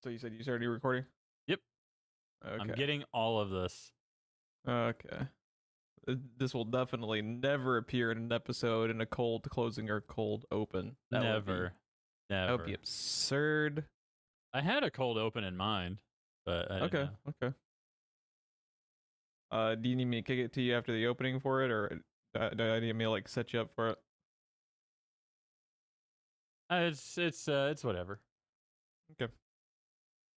So you said you started recording? Yep. Okay. I'm getting all of this. Okay. This will definitely never appear in an episode in a cold closing or cold open. Never. That would be absurd. I had a cold open in mind, but I didn't know. Okay. Do you need me to kick it to you after the opening for it, or do I need me to like set you up for it? It's whatever. Okay.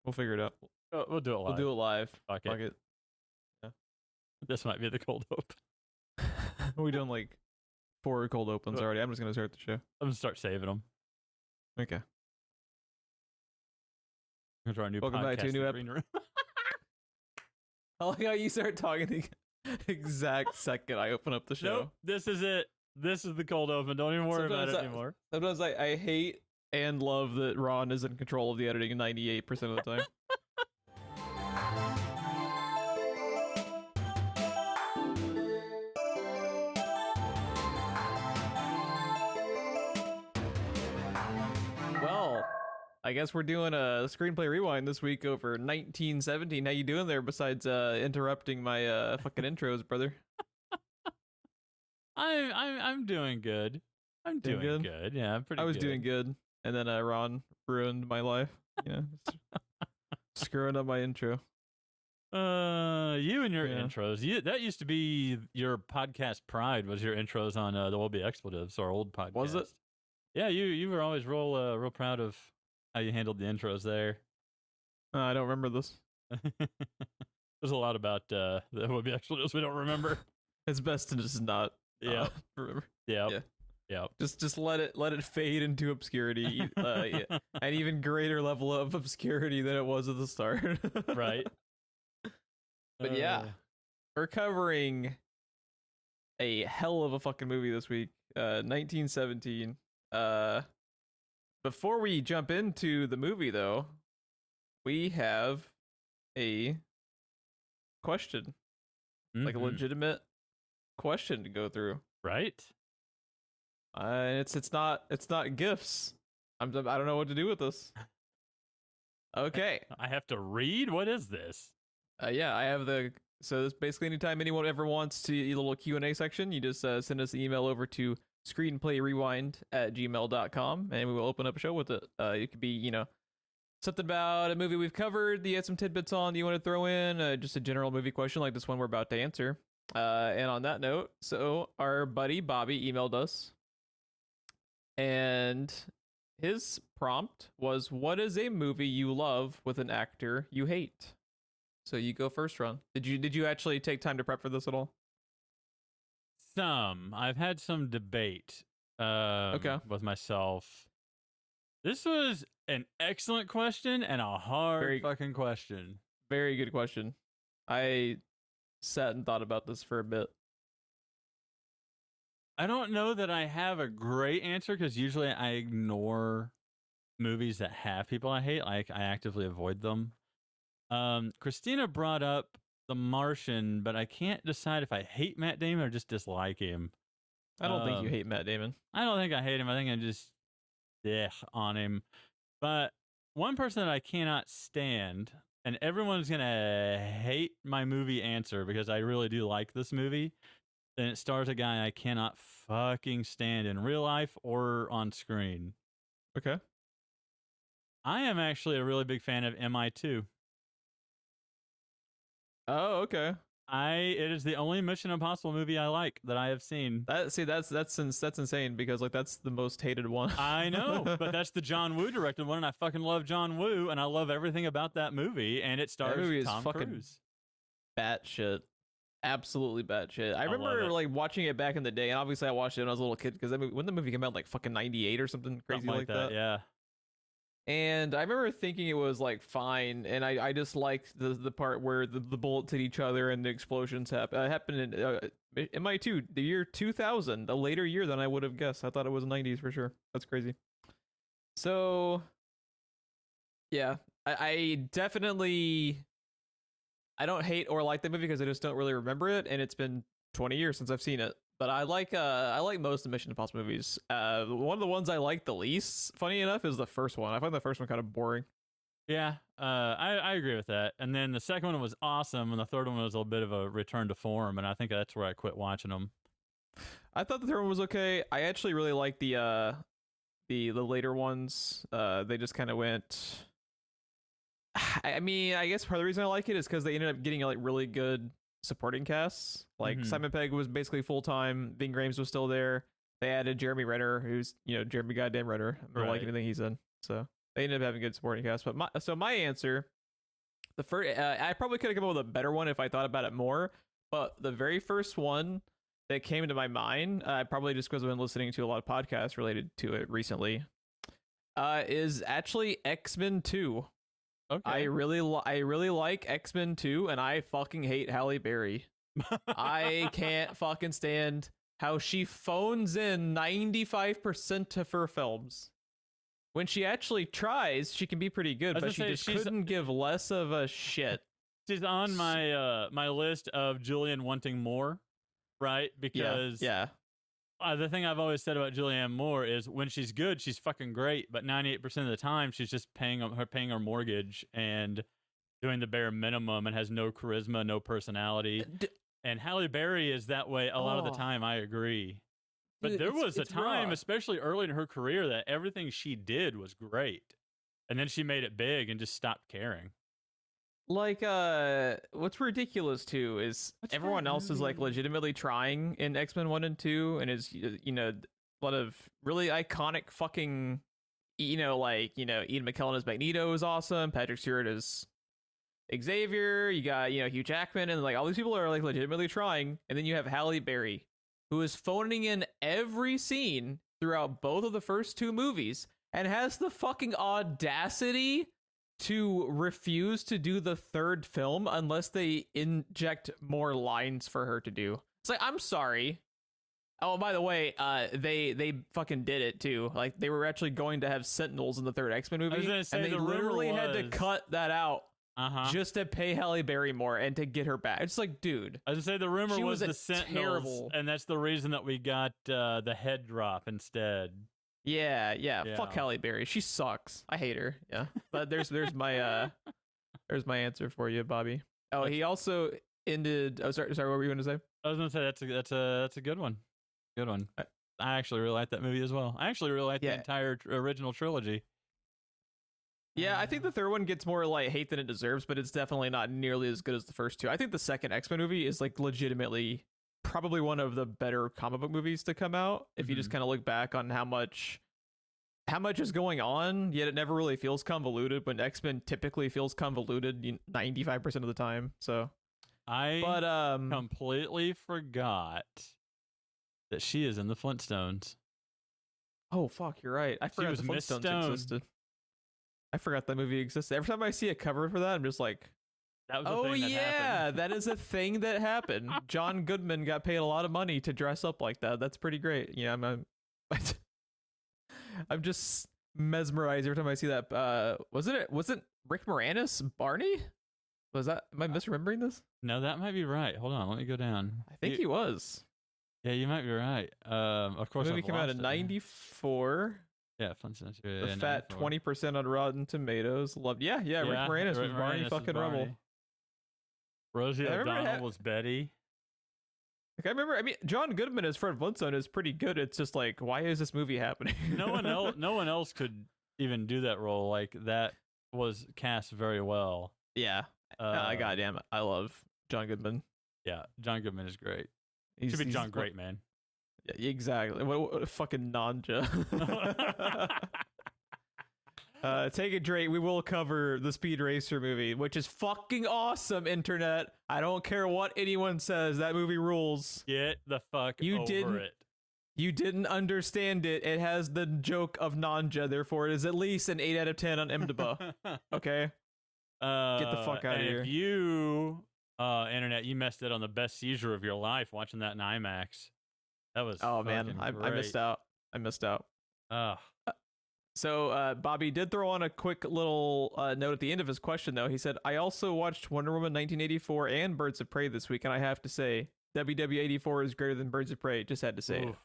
We'll figure it out. We'll do it live. We'll do it live. Fuck it. Yeah. This might be the cold open. We've done like 4 cold opens already. I'm just gonna start the show. I'm gonna start saving them. Okay. Welcome to our new Welcome back to a new episode. I like how you start talking the exact second I open up the show. Nope, this is it. This is the cold open. Don't even worry about it anymore. Sometimes I hate and love that Ron is in control of the editing 98% of the time. Well, I guess we're doing a Screenplay Rewind this week over 1917. How you doing there besides interrupting my fucking intros, brother? I'm doing good. I'm doing good. Yeah, I'm pretty good. I was doing good. And then Ron ruined my life. Screwing up my intro. You and your intros. That used to be your podcast pride, was your intros on the Will Be Expletives, our old podcast. Was it? Yeah, you were always real proud of how you handled the intros there. I don't remember this. There's a lot about the Will Be Expletives we don't remember. It's best to just not remember. Yeah. Just let it fade into obscurity, an even greater level of obscurity than it was at the start. Right. But yeah, we're covering a hell of a fucking movie this week, 1917. Before we jump into the movie, though, we have a question, like a legitimate question to go through. Right. It's not gifts. I don't know what to do with this. Okay. I have to read? What is this? Yeah, I have so this basically anytime anyone ever wants to a little Q&A section, you just send us an email over to screenplayrewind@gmail.com and we will open up a show with it. It could be, something about a movie we've covered, you had some tidbits on you want to throw in, just a general movie question like this one we're about to answer. And on that note, so our buddy Bobby emailed us, and his prompt was, what is a movie you love with an actor you hate? So you go first, Ron. Did you actually take time to prep for this at all? I've had some debate with myself. This was an excellent question and a hard fucking question. Very good question. I sat and thought about this for a bit. I don't know that I have a great answer because usually I ignore movies that have people I hate. Like, I actively avoid them. Christina brought up The Martian, but I can't decide if I hate Matt Damon or just dislike him. I don't think you hate Matt Damon. I don't think I hate him. I think I just on him. But one person that I cannot stand, and everyone's gonna hate my movie answer because I really do like this movie, and it stars a guy I cannot fucking stand in real life or on screen. Okay. I am actually a really big fan of MI2. Oh, okay. It is the only Mission Impossible movie I like that I have seen. That's insane because like that's the most hated one. I know, but that's the John Woo directed one, and I fucking love John Woo, and I love everything about that movie, and it stars Tom Cruise. Batshit. Absolutely batshit. I remember like watching it back in the day, and obviously I watched it when I was a little kid because when the movie came out, like fucking 98 or something crazy like that. Yeah. And I remember thinking it was like fine, and I just liked the part where the bullets hit each other and the explosions happened in MI2, the year 2000, a later year than I would have guessed. I thought it was 90s for sure. That's crazy. So, yeah, I definitely, I don't hate or like the movie because I just don't really remember it, and it's been 20 years since I've seen it. But I like most of the Mission Impossible movies. One of the ones I like the least, funny enough, is the first one. I find the first one kind of boring. Yeah, I agree with that. And then the second one was awesome, and the third one was a bit of a return to form, and I think that's where I quit watching them. I thought the third one was okay. I actually really liked the later ones. They just kind of went. I mean, I guess part of the reason I like it is because they ended up getting like really good supporting casts. Like Simon Pegg was basically full time. Ving Rhames was still there. They added Jeremy Renner, who's Jeremy goddamn Renner. I don't like anything he's in. So they ended up having good supporting cast. But my answer, the first, I probably could have come up with a better one if I thought about it more. But the very first one that came into my mind, probably just because I've been listening to a lot of podcasts related to it recently, is actually X-Men 2. Okay. I really like X-Men 2, and I fucking hate Halle Berry. I can't fucking stand how she phones in 95% of her films. When she actually tries, she can be pretty good, but she just couldn't give less of a shit. She's on my list of Julianne wanting more, right? Because yeah. The thing I've always said about Julianne Moore is when she's good, she's fucking great, but 98% of the time she's just paying her mortgage and doing the bare minimum and has no charisma, no personality. And Halle Berry is that way a lot of the time. I agree. But dude, there was a time, raw. especially early in her career, that everything she did was great. And then she made it big and just stopped caring. Like, what's ridiculous too is everyone else is like legitimately trying in X-Men 1 and 2 and is, a lot of really iconic fucking, Ian McKellen as Magneto is awesome. Patrick Stewart is Xavier. You got, Hugh Jackman, and like all these people are like legitimately trying. And then you have Halle Berry, who is phoning in every scene throughout both of the first two movies and has the fucking audacity to refuse to do the third film unless they inject more lines for her to do. It's like, I'm sorry. Oh, by the way, they fucking did it too. Like, they were actually going to have Sentinels in the third X-Men movie, and they literally had to cut that out just to pay Halle Berry more and to get her back. It's like, dude. I was gonna say the rumor was the Sentinels, terrible. And that's the reason that we got the head drop instead. Yeah. Fuck Halle Berry. She sucks. I hate her. Yeah. But there's my answer for you, Bobby. Oh, he also ended. Oh, sorry. What were you going to say? I was going to say that's a good one. Good one. I actually really like that movie as well. I actually really like the entire original trilogy. Yeah, I think the third one gets more like hate than it deserves, but it's definitely not nearly as good as the first two. I think the second X-Men movie is like legitimately probably one of the better comic book movies to come out. If you just kind of look back on how much is going on, yet it never really feels convoluted, when X-Men typically feels convoluted 95% of the time. So I completely forgot that she is in the Flintstones. Oh fuck, you're right. I forgot the Flintstones existed. I forgot that movie existed. Every time I see a cover for that, I'm just like, that was a thing that happened. That is a thing that happened. John Goodman got paid a lot of money to dress up like that. That's pretty great. Yeah, I'm just mesmerized every time I see that. Wasn't Rick Moranis Barney? Was that? Am I misremembering this? No, that might be right. Hold on, let me go down. I think he was. Yeah, you might be right. Of course, the movie came out in '94. Yeah, Flintstones. The fat 20% on Rotten Tomatoes. Loved. Yeah. Rick Moranis was Barney fucking Rubble. Rosie O'Donnell was Betty. Like, I remember. I mean, John Goodman as Fred Flintstone is pretty good. It's just like, why is this movie happening? No one else could even do that role. Like, that was cast very well. Yeah. Goddamn it, I love John Goodman. Yeah, John Goodman is great. He should be John Great Man. Yeah, exactly. What a fucking nanja. Take it, Drake. We will cover the Speed Racer movie, which is fucking awesome, internet. I don't care what anyone says. That movie rules. Get the fuck over it. You didn't understand it. It has the joke of nanja, therefore it is at least an 8 out of 10 on IMDb. Okay? Get the fuck out of here. If you, internet, you messed it on the best seizure of your life watching that in IMAX. That was man, I missed out. So Bobby did throw on a quick little note at the end of his question, though. He said, I also watched Wonder Woman 1984 and Birds of Prey this week, and I have to say, WW84 is greater than Birds of Prey. Just had to say it.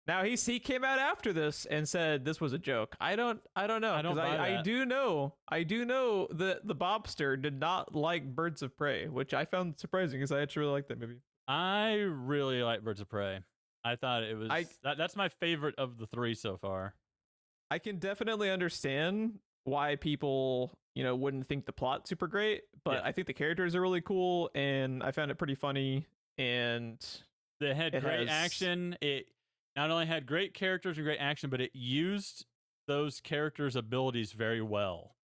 Now he came out after this and said this was a joke. I don't know. I don't 'cause buy I that. do know that the Bobster did not like Birds of Prey, which I found surprising because I actually really like that movie. I really like Birds of Prey. I thought it was I that's my favorite of the three so far. I can definitely understand why people, wouldn't think the plot super great, but Yeah. I think the characters are really cool and I found it pretty funny and It had It great has- action. It not only had great characters and great action, but it used those characters' abilities very well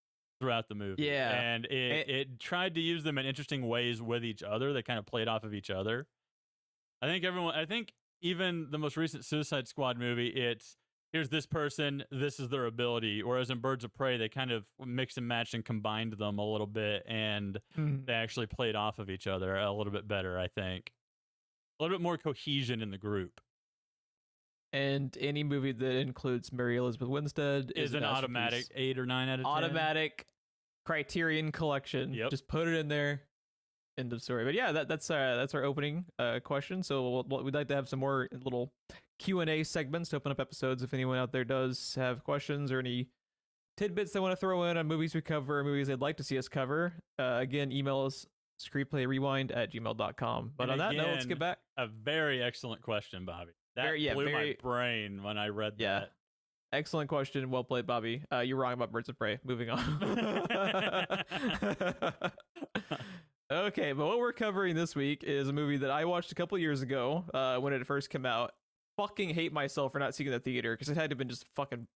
throughout the movie. Yeah. And it tried to use them in interesting ways with each other. They kind of played off of each other. I think even the most recent Suicide Squad movie, it's here's this person, this is their ability. Whereas in Birds of Prey, they kind of mixed and matched and combined them a little bit, and they actually played off of each other a little bit better, I think. A little bit more cohesion in the group. And any movie that includes Mary Elizabeth Winstead Is a an automatic masterpiece. 8 or 9 out of 10. Automatic Criterion Collection. Yep. Just put it in there. End of story. But yeah, that's our opening question. So we'd like to have some more little Q&A segments to open up episodes if anyone out there does have questions or any tidbits they want to throw in on movies we cover, movies they'd like to see us cover. Again, email us screenplayrewind@gmail.com. But And on that note, let's again, get back. A very excellent question, Bobby. That Very- blew very- my brain when I read Yeah. that. Excellent question. Well played, Bobby. You're wrong about Birds of Prey. Moving on. Okay, but what we're covering this week is a movie that I watched a couple years ago when it first came out. Fucking hate myself for not seeing it in the theater because it had to have been just fucking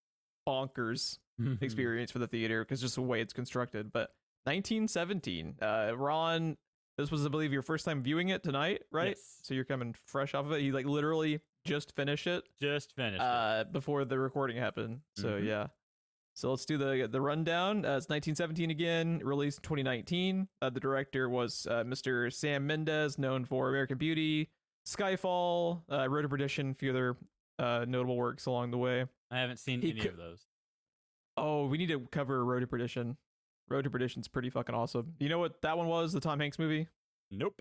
bonkers experience for the theater because just the way it's constructed. But 1917, Ron, this was, I believe, your first time viewing it tonight, right? Yes. So you're coming fresh off of it. You like literally just finished it Just finished it. before the recording happened. So Mhm. yeah. So let's do the rundown. It's 1917 again, released 2019. The director was Mr. Sam Mendes, known for American Beauty, Skyfall, Road to Perdition, a few other notable works along the way. I haven't seen he any could- of those. Oh, we need to cover Road to Perdition. Road to Perdition's pretty fucking awesome. You know what that one was? The Tom Hanks movie? Nope.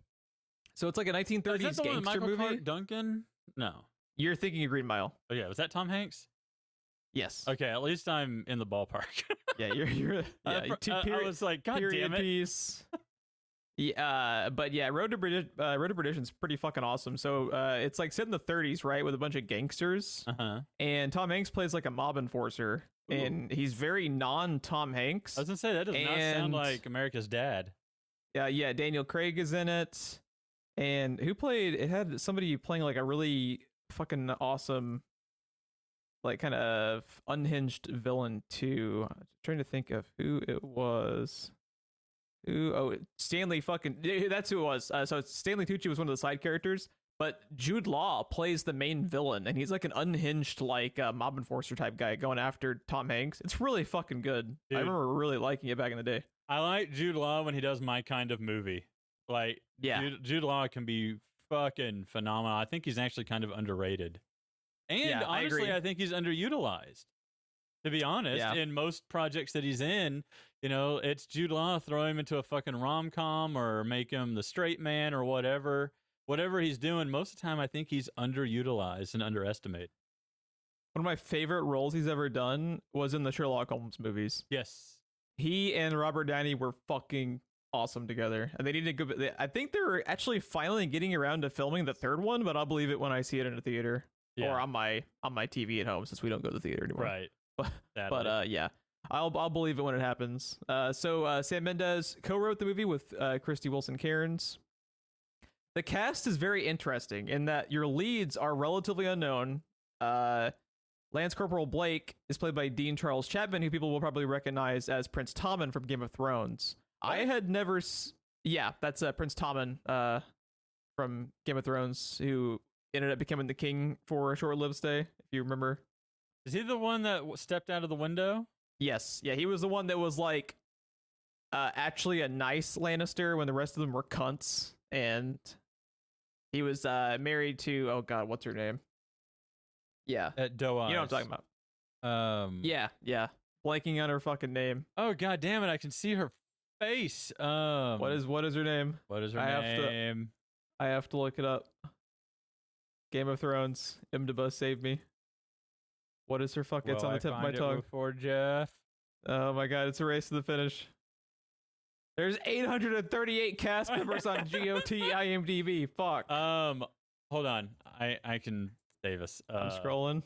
So it's like a 1930s Is that the one with gangster Michael movie. Clark Duncan? No. You're thinking of Green Mile. Oh yeah, was that Tom Hanks? Yes. Okay, at least I'm in the ballpark. Yeah, you're I was like, God period damn it. piece. Yeah, but yeah, Road to Perdition's pretty fucking awesome. So it's like set in the 30s, right, with a bunch of gangsters, Uh-huh. and Tom Hanks plays like a mob enforcer, and he's very non-Tom Hanks. I was gonna say that does not And- sound like America's Dad. Yeah, Daniel Craig is in it, and who played? It had somebody playing like a really fucking awesome, like kind of unhinged villain too. I'm trying to think of who it was. Stanley fucking. That's who it was. So Stanley Tucci was one of the side characters, but Jude Law plays the main villain, and he's like an unhinged, like mob enforcer type guy going after Tom Hanks. It's really fucking good. Dude. I remember really liking it back in the day. I like Jude Law when he does my kind of movie. Like, Yeah. Jude Law can be fucking phenomenal. I think he's actually kind of underrated. And Yeah, I honestly, agree. I think he's underutilized. To be honest, Yeah. in most projects that he's in, it's Jude Law, throw him into a fucking rom-com or make him the straight man or whatever. Whatever he's doing, most of the time I think he's underutilized and underestimated. One of my favorite roles he's ever done was in the Sherlock Holmes movies. Yes. He and Robert Downey were fucking awesome together, and they need to go. I think they're actually finally getting around to filming the third one, but I'll believe it when I see it in a theater or on my TV at home, since we don't go to the theater anymore. Right. But Sadly. yeah, I'll believe it when it happens. So Sam Mendes co-wrote the movie with Christy Wilson Cairns. The cast is very interesting in that your leads are relatively unknown. Lance Corporal Blake is played by Dean Charles Chapman, who people will probably recognize as Prince Tommen from Game of Thrones. I had never... Yeah, that's Prince Tommen from Game of Thrones, who ended up becoming the king for a short-lived stay, if you remember. Is he the one that stepped out of the window? Yes. Yeah, he was the one that was like actually a nice Lannister when the rest of them were cunts. And he was married to... Oh, God, what's her name? Yeah. At Doe Eyes. You know what I'm talking about. Yeah. Blanking on her fucking name. Oh God damn it! I can see her face. What is her name? What is her I have to- name? I have to look it up. Game of Thrones. Imdibus, save me. What is her fuck? It's Will on I the tip of my find it tongue. before Jeff? Oh my god, it's a race to the finish. There's 838 cast members on GOT IMDb. Fuck. Hold on. I can save us. I'm scrolling.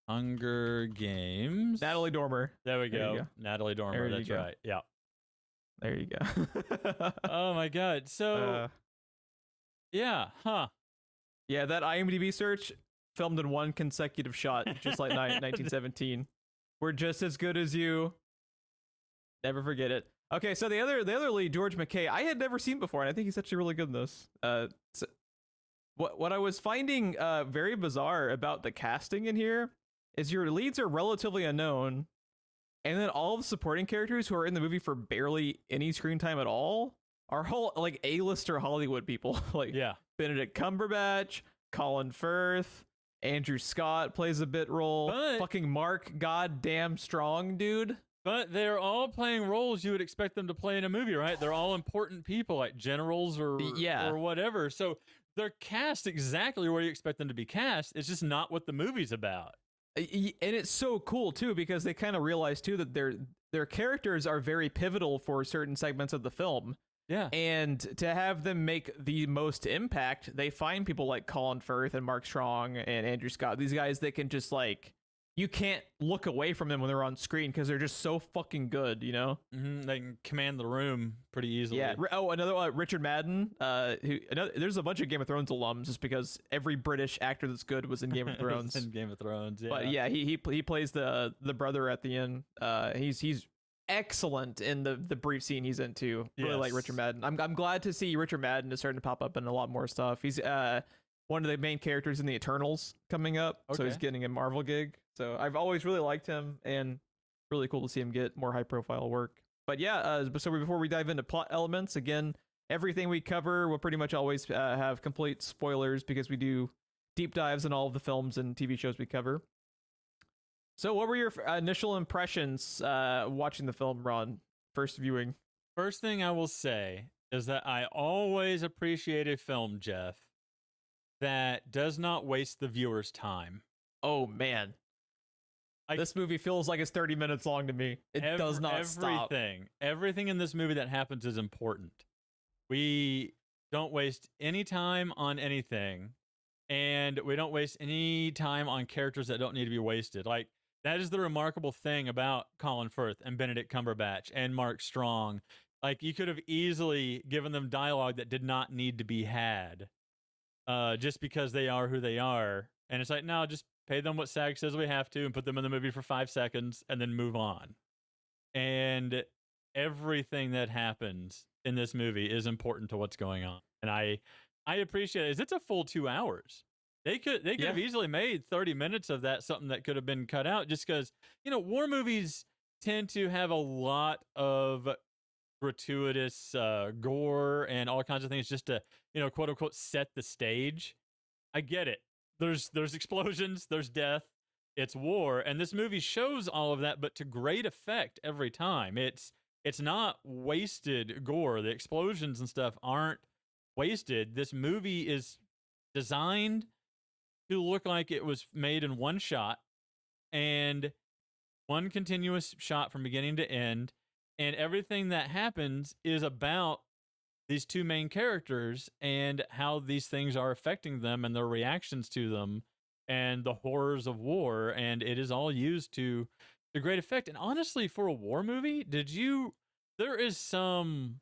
Hunger Games. Natalie Dormer. There we There you go. go. Natalie Dormer. There you That's go. right. Yeah. There you go. Oh my god. So yeah, huh. Yeah, that IMDb search filmed in one consecutive shot, just like 1917. We're just as good as you. Never forget it. Okay, so the other lead, George McKay, I had never seen before, and I think he's actually really good in this. So what I was finding very bizarre about the casting in here is your leads are relatively unknown, and then all the supporting characters who are in the movie for barely any screen time at all are whole like A-lister Hollywood people. Like Benedict Cumberbatch, Colin Firth, Andrew Scott plays a bit role. Fucking Mark goddamn Strong, dude. But they're all playing roles you would expect them to play in a movie, right? They're all important people, like generals or whatever. So they're cast exactly where you expect them to be cast. It's just not what the movie's about. And it's so cool too, because they kind of realize too that their characters are very pivotal for certain segments of the film. Yeah. And to have them make the most impact, they find people like Colin Firth and Mark Strong and Andrew Scott. These guys that can just like, you can't look away from them when they're on screen because they're just so fucking good, you know? Mm-hmm. They can command the room pretty easily. Yeah. Oh, another one, Richard Madden. There's a bunch of Game of Thrones alums just because every British actor that's good was in Game of Thrones. In Game of Thrones, yeah. But yeah, he plays the brother at the end. He's excellent in the brief scene he's in too. Really like Richard Madden. I'm glad to see Richard Madden is starting to pop up in a lot more stuff. He's one of the main characters in the Eternals coming up, so he's getting a Marvel gig. So I've always really liked him, and really cool to see him get more high profile work. But yeah, so before we dive into plot elements, again, everything we cover will pretty much always have complete spoilers because we do deep dives in all of the films and TV shows we cover. So what were your initial impressions watching the film, Ron? First viewing. First thing I will say is that I always appreciate a film, Jeff, that does not waste the viewer's time. Oh, man. This movie feels like it's 30 minutes long to me. It does not stop. Everything in this movie that happens is important. We don't waste any time on anything, and we don't waste any time on characters that don't need to be wasted. Like, that is the remarkable thing about Colin Firth and Benedict Cumberbatch and Mark Strong. Like, you could have easily given them dialogue that did not need to be had, just because they are who they are. And it's like, no, just pay them what SAG says we have to and put them in the movie for 5 seconds and then move on. And everything that happens in this movie is important to what's going on. And I appreciate it. It's a full 2 hours. They could have easily made 30 minutes of that something that could have been cut out, just because, war movies tend to have a lot of gratuitous gore and all kinds of things just to, quote unquote, set the stage. I get it. There's explosions, there's death, it's war, and this movie shows all of that, but to great effect every time. It's not wasted gore. The explosions and stuff aren't wasted. This movie is designed to look like it was made in one shot and one continuous shot from beginning to end, and everything that happens is about these two main characters and how these things are affecting them and their reactions to them and the horrors of war. And it is all used to great effect. And honestly, for a war movie, there is some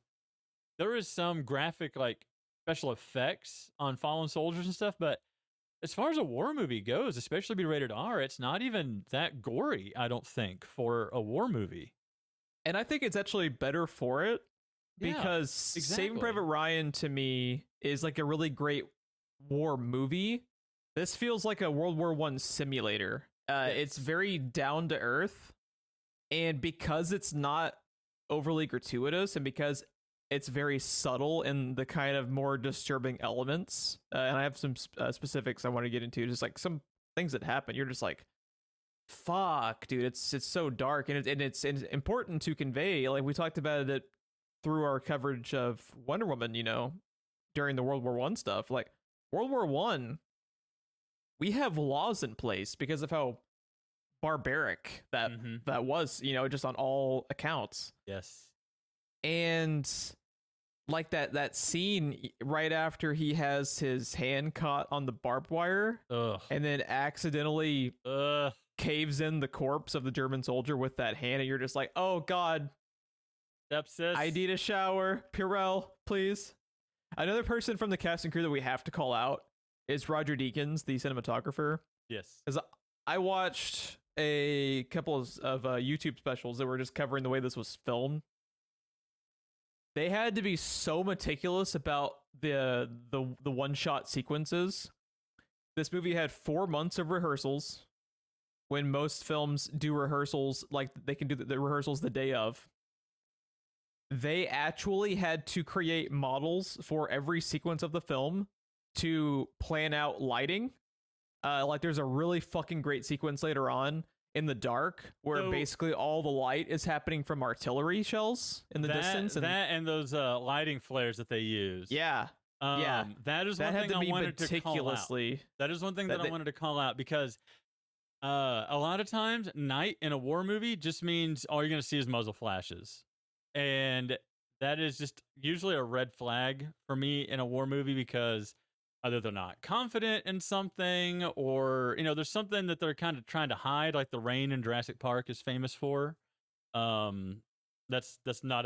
graphic, like, special effects on fallen soldiers and stuff. But as far as a war movie goes, especially be rated R, it's not even that gory, I don't think, for a war movie. And I think it's actually better for it. Because Saving Private Ryan, to me, is like a really great war movie. This feels like a World War I simulator. It's very down to earth. And because it's not overly gratuitous and because it's very subtle in the kind of more disturbing elements, and I have some specifics I want to get into, just like some things that happen, you're just like, fuck, dude, it's so dark. And it's important to convey, like we talked about it through our coverage of Wonder Woman, during the World War I stuff. Like, World War I, we have laws in place because of how barbaric that Mhm. that was, just on all accounts. Yes. And like that scene right after he has his hand caught on the barbed wire Ugh. and then accidentally Ugh. caves in the corpse of the German soldier with that hand, and you're just like, oh god, Sepsis. I need a shower. Purell, please. Another person from the cast and crew that we have to call out is Roger Deakins, the cinematographer. Yes. Because I watched a couple of YouTube specials that were just covering the way this was filmed. They had to be so meticulous about the one shot sequences. This movie had 4 months of rehearsals, when most films do rehearsals, like they can do the rehearsals the day of. They actually had to create models for every sequence of the film to plan out lighting. Like there's a really fucking great sequence later on in the dark where basically all the light is happening from artillery shells in the distance. And those lighting flares that they use. Yeah. That is one thing I wanted to call out. That is one thing that I wanted to call out, because a lot of times night in a war movie just means all you're going to see is muzzle flashes. And that is just usually a red flag for me in a war movie, because either they're not confident in something, or there's something that they're kind of trying to hide, like the rain in Jurassic Park is famous for. That's not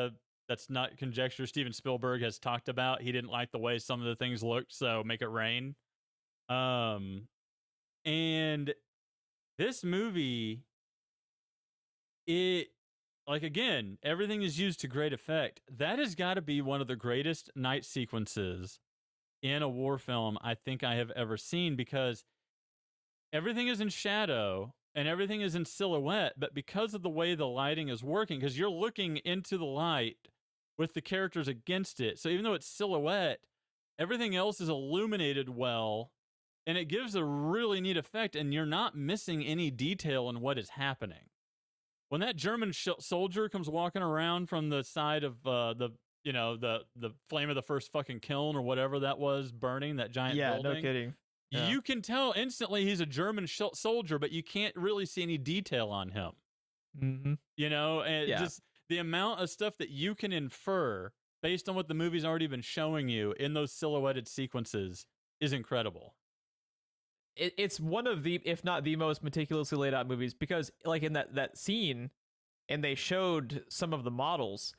conjecture. Steven Spielberg has talked about he didn't like the way some of the things looked, so make it rain. And this movie, again, everything is used to great effect. That has got to be one of the greatest night sequences in a war film I think I have ever seen, because everything is in shadow and everything is in silhouette, but because of the way the lighting is working, because you're looking into the light with the characters against it. So even though it's silhouette, everything else is illuminated well, and it gives a really neat effect, and you're not missing any detail in what is happening. When that German soldier comes walking around from the side of the flame of the first fucking kiln or whatever that was burning, that giant building. No kidding. Yeah. You can tell instantly he's a German soldier, but you can't really see any detail on him. Mm-hmm. And just the amount of stuff that you can infer based on what the movie's already been showing you in those silhouetted sequences is incredible. It's one of the, if not the most meticulously laid out movies, because like in that scene, and they showed some of the models,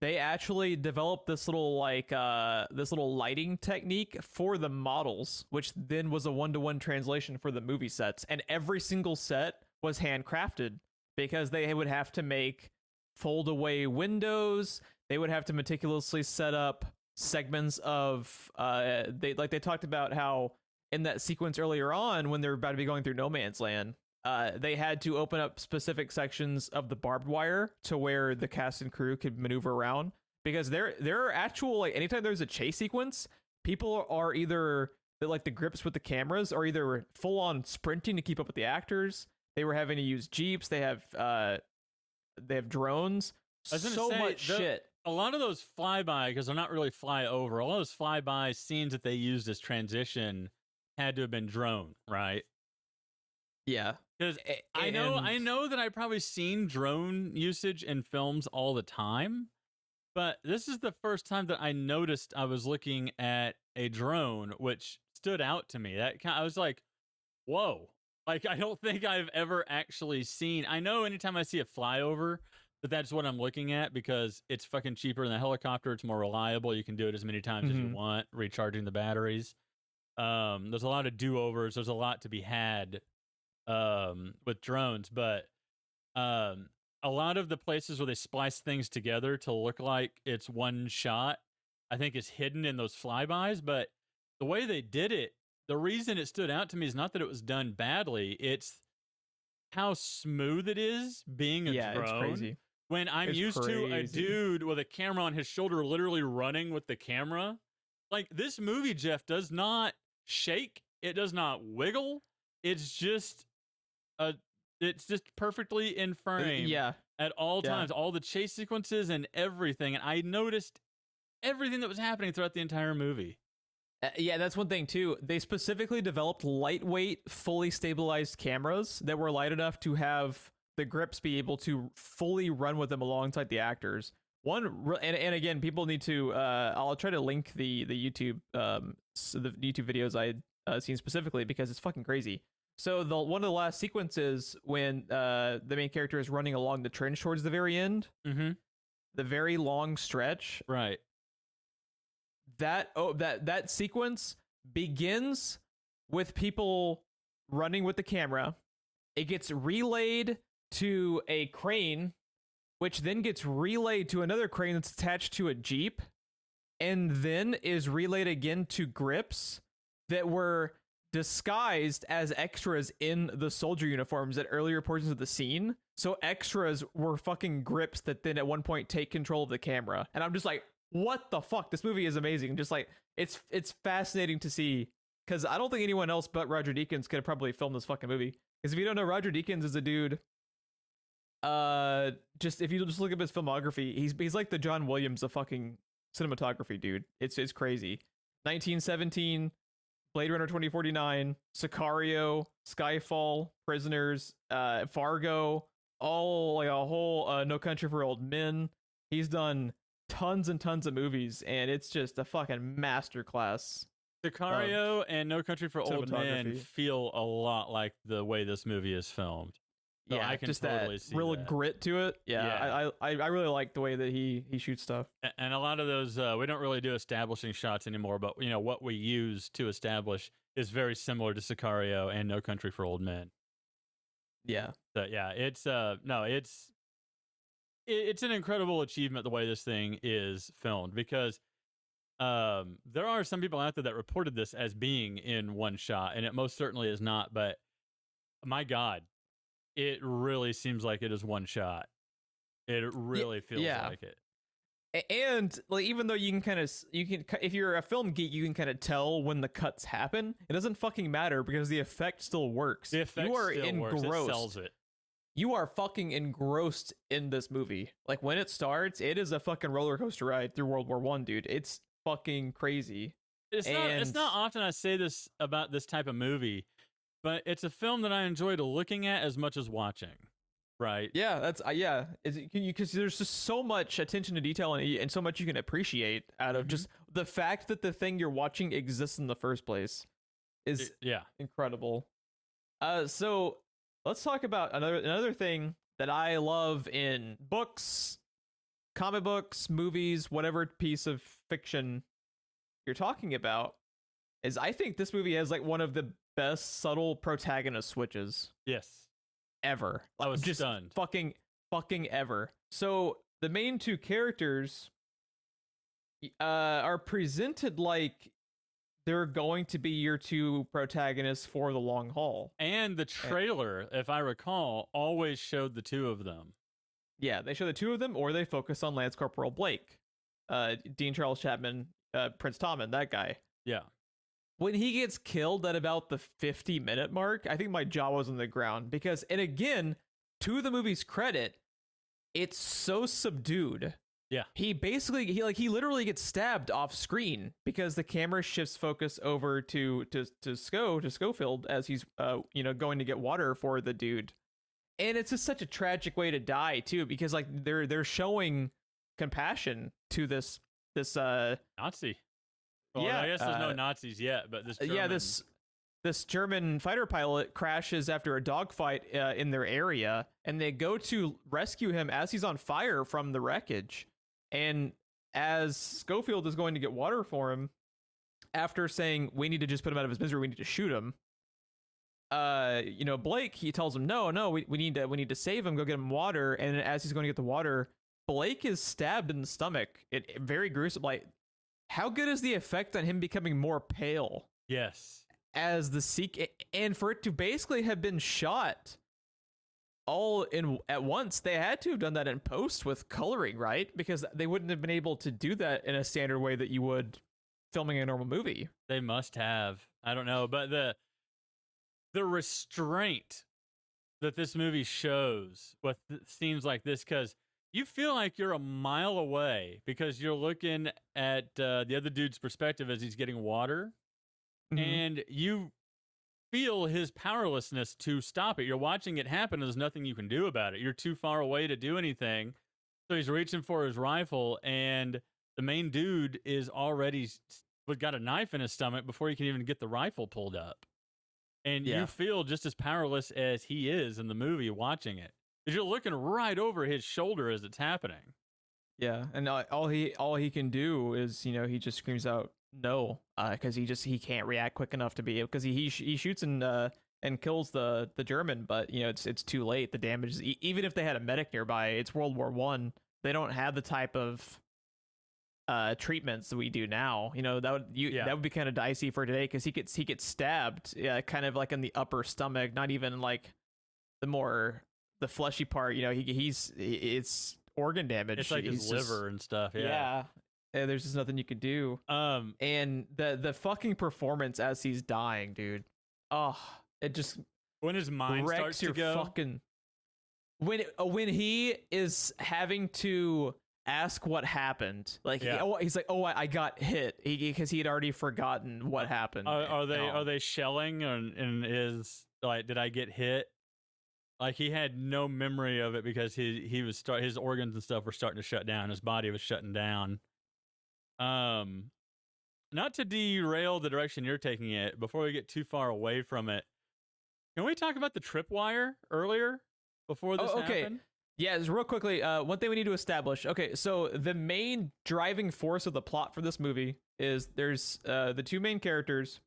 they actually developed this little lighting technique for the models, which then was a 1-to-1 translation for the movie sets, and every single set was handcrafted, because they would have to make fold away windows. They would have to meticulously set up segments of they talked about how in that sequence earlier on when they're about to be going through no man's land, they had to open up specific sections of the barbed wire to where the cast and crew could maneuver around, because there are actual, like, anytime there's a chase sequence, people are either like the grips with the cameras are either full on sprinting to keep up with the actors. They were having to use jeeps. They have drones. So much shit. A lot of those flyby, because they're not really flyover, a lot of those flyby scenes that they used as transition had to have been drone, right? Yeah, because I know that I've probably seen drone usage in films all the time, but this is the first time that I noticed I was looking at a drone, which stood out to me. I was like, whoa. Like, I don't think I've ever actually seen. I know anytime I see a flyover, that's what I'm looking at, because it's fucking cheaper than a helicopter. It's more reliable. You can do it as many times as you want, recharging the batteries. There's a lot of do-overs. There's a lot to be had with drones, but a lot of the places where they splice things together to look like it's one shot, I think is hidden in those flybys. But the way they did it, the reason it stood out to me is not that it was done badly. It's how smooth it is being a drone. It's crazy. When I'm used to a dude with a camera on his shoulder literally running with the camera. Like, this movie, Geoff, does not shake. It does not wiggle. It's just perfectly in frame at all times. All the chase sequences and everything. And I noticed everything that was happening throughout the entire movie. Yeah, that's one thing too. They specifically developed lightweight, fully stabilized cameras that were light enough to have the grips be able to fully run with them alongside the actors. And again, people need to. I'll try to link the YouTube the YouTube videos I had seen specifically because it's fucking crazy. So the one of the last sequences when the main character is running along the trench towards the very end, the very long stretch, right? That sequence begins with people running with the camera. It gets relayed to a crane, which then gets relayed to another crane that's attached to a Jeep, and then is relayed again to grips that were disguised as extras in the soldier uniforms at earlier portions of the scene. So extras were fucking grips that then at one point take control of the camera. And I'm just like, what the fuck? This movie is amazing. Just like it's fascinating to see, because I don't think anyone else but Roger Deakins could have probably filmed this fucking movie. Because if you don't know, Roger Deakins is a dude. Just if you just look up his filmography, he's like the John Williams of fucking cinematography, dude. It's crazy. 1917, Blade Runner 2049, Sicario, Skyfall, Prisoners, Fargo, all like a whole No Country for Old Men. He's done tons and tons of movies, and it's just a fucking masterclass. Sicario and No Country for Old Men feel a lot like the way this movie is filmed. So Yeah, I can just totally that see real that. grit to it. Yeah. I really like the way that he shoots stuff. And a lot of those, we don't really do establishing shots anymore, but you know what we use to establish is very similar to Sicario and No Country for Old Men. Yeah. So yeah, it's it's an incredible achievement the way this thing is filmed, because there are some people out there that reported this as being in one shot, and it most certainly is not. But my God, it really seems like it is one shot. It really feels like it. And like, even though you can if you're a film geek, you can kind of tell when the cuts happen. It doesn't fucking matter because the effect still works. The effect you are still engrossed. Works. It sells it. You are fucking engrossed in this movie. Like when it starts, it is a fucking roller coaster ride through World War One, dude. It's fucking crazy. It's not often I say this about this type of movie, but it's a film that I enjoyed looking at as much as watching. Right. Yeah, that's because there's just so much attention to detail and so much you can appreciate out of just the fact that the thing you're watching exists in the first place is incredible. So let's talk about another thing that I love in books, comic books, movies, whatever piece of fiction you're talking about. Is I think this movie has like one of the best subtle protagonist switches. Yes. Ever. I was just stunned. Fucking ever. So the main two characters are presented like they're going to be your two protagonists for the long haul. And the trailer, if I recall, always showed the two of them. Yeah, they show the two of them, or they focus on Lance Corporal Blake, Dean Charles Chapman, Prince Tommen, that guy. Yeah. When he gets killed at about the 50-minute mark, I think my jaw was on the ground because, and again, to the movie's credit, it's so subdued. Yeah. He literally gets stabbed off screen because the camera shifts focus over to Schofield as he's going to get water for the dude. And it's just such a tragic way to die too, because like they're showing compassion to this Nazi. Well, I guess there's no Nazis yet, but this German... this German fighter pilot crashes after a dogfight in their area, and they go to rescue him as he's on fire from the wreckage. And as Schofield is going to get water for him, after saying we need to just put him out of his misery, we need to shoot him. Blake, he tells him no, we need to save him, go get him water. And as he's going to get the water, Blake is stabbed in the stomach. It very gruesome. Like, how good is the effect on him becoming more pale? Yes. As the and for it to basically have been shot all in at once, they had to have done that in post with coloring, right? Because they wouldn't have been able to do that in a standard way that you would filming a normal movie. They must have. I don't know, but the restraint that this movie shows with scenes like this, because you feel like you're a mile away because you're looking at the other dude's perspective as he's getting water, and you feel his powerlessness to stop it. You're watching it happen, and there's nothing you can do about it. You're too far away to do anything. So he's reaching for his rifle, and the main dude is already got a knife in his stomach before he can even get the rifle pulled up. And you feel just as powerless as he is in the movie watching it. Because you're looking right over his shoulder as it's happening. Yeah, and all he can do is, he just screams out no, because he can't react quick enough to be, because he shoots and kills the German, but it's too late. The damage is, even if they had a medic nearby, it's World War I. They don't have the type of treatments that we do now. That would be kind of dicey for today, because he gets stabbed, kind of like in the upper stomach, not even like the fleshy part. It's organ damage. It's like his liver and stuff. Yeah. And there's just nothing you could do. And the fucking performance as he's dying, dude. Oh, it just when his mind starts to go. Fucking when he is having to ask what happened, like he's like, oh, I got hit, because he had already forgotten what happened. Are they shelling and is like, did I get hit? Like, he had no memory of it because he was his organs and stuff were starting to shut down. His body was shutting down. Not to derail the direction you're taking it, before we get too far away from it, can we talk about the tripwire earlier before this happened? Yeah, just real quickly, one thing we need to establish. Okay, so the main driving force of the plot for this movie is there's the two main characters.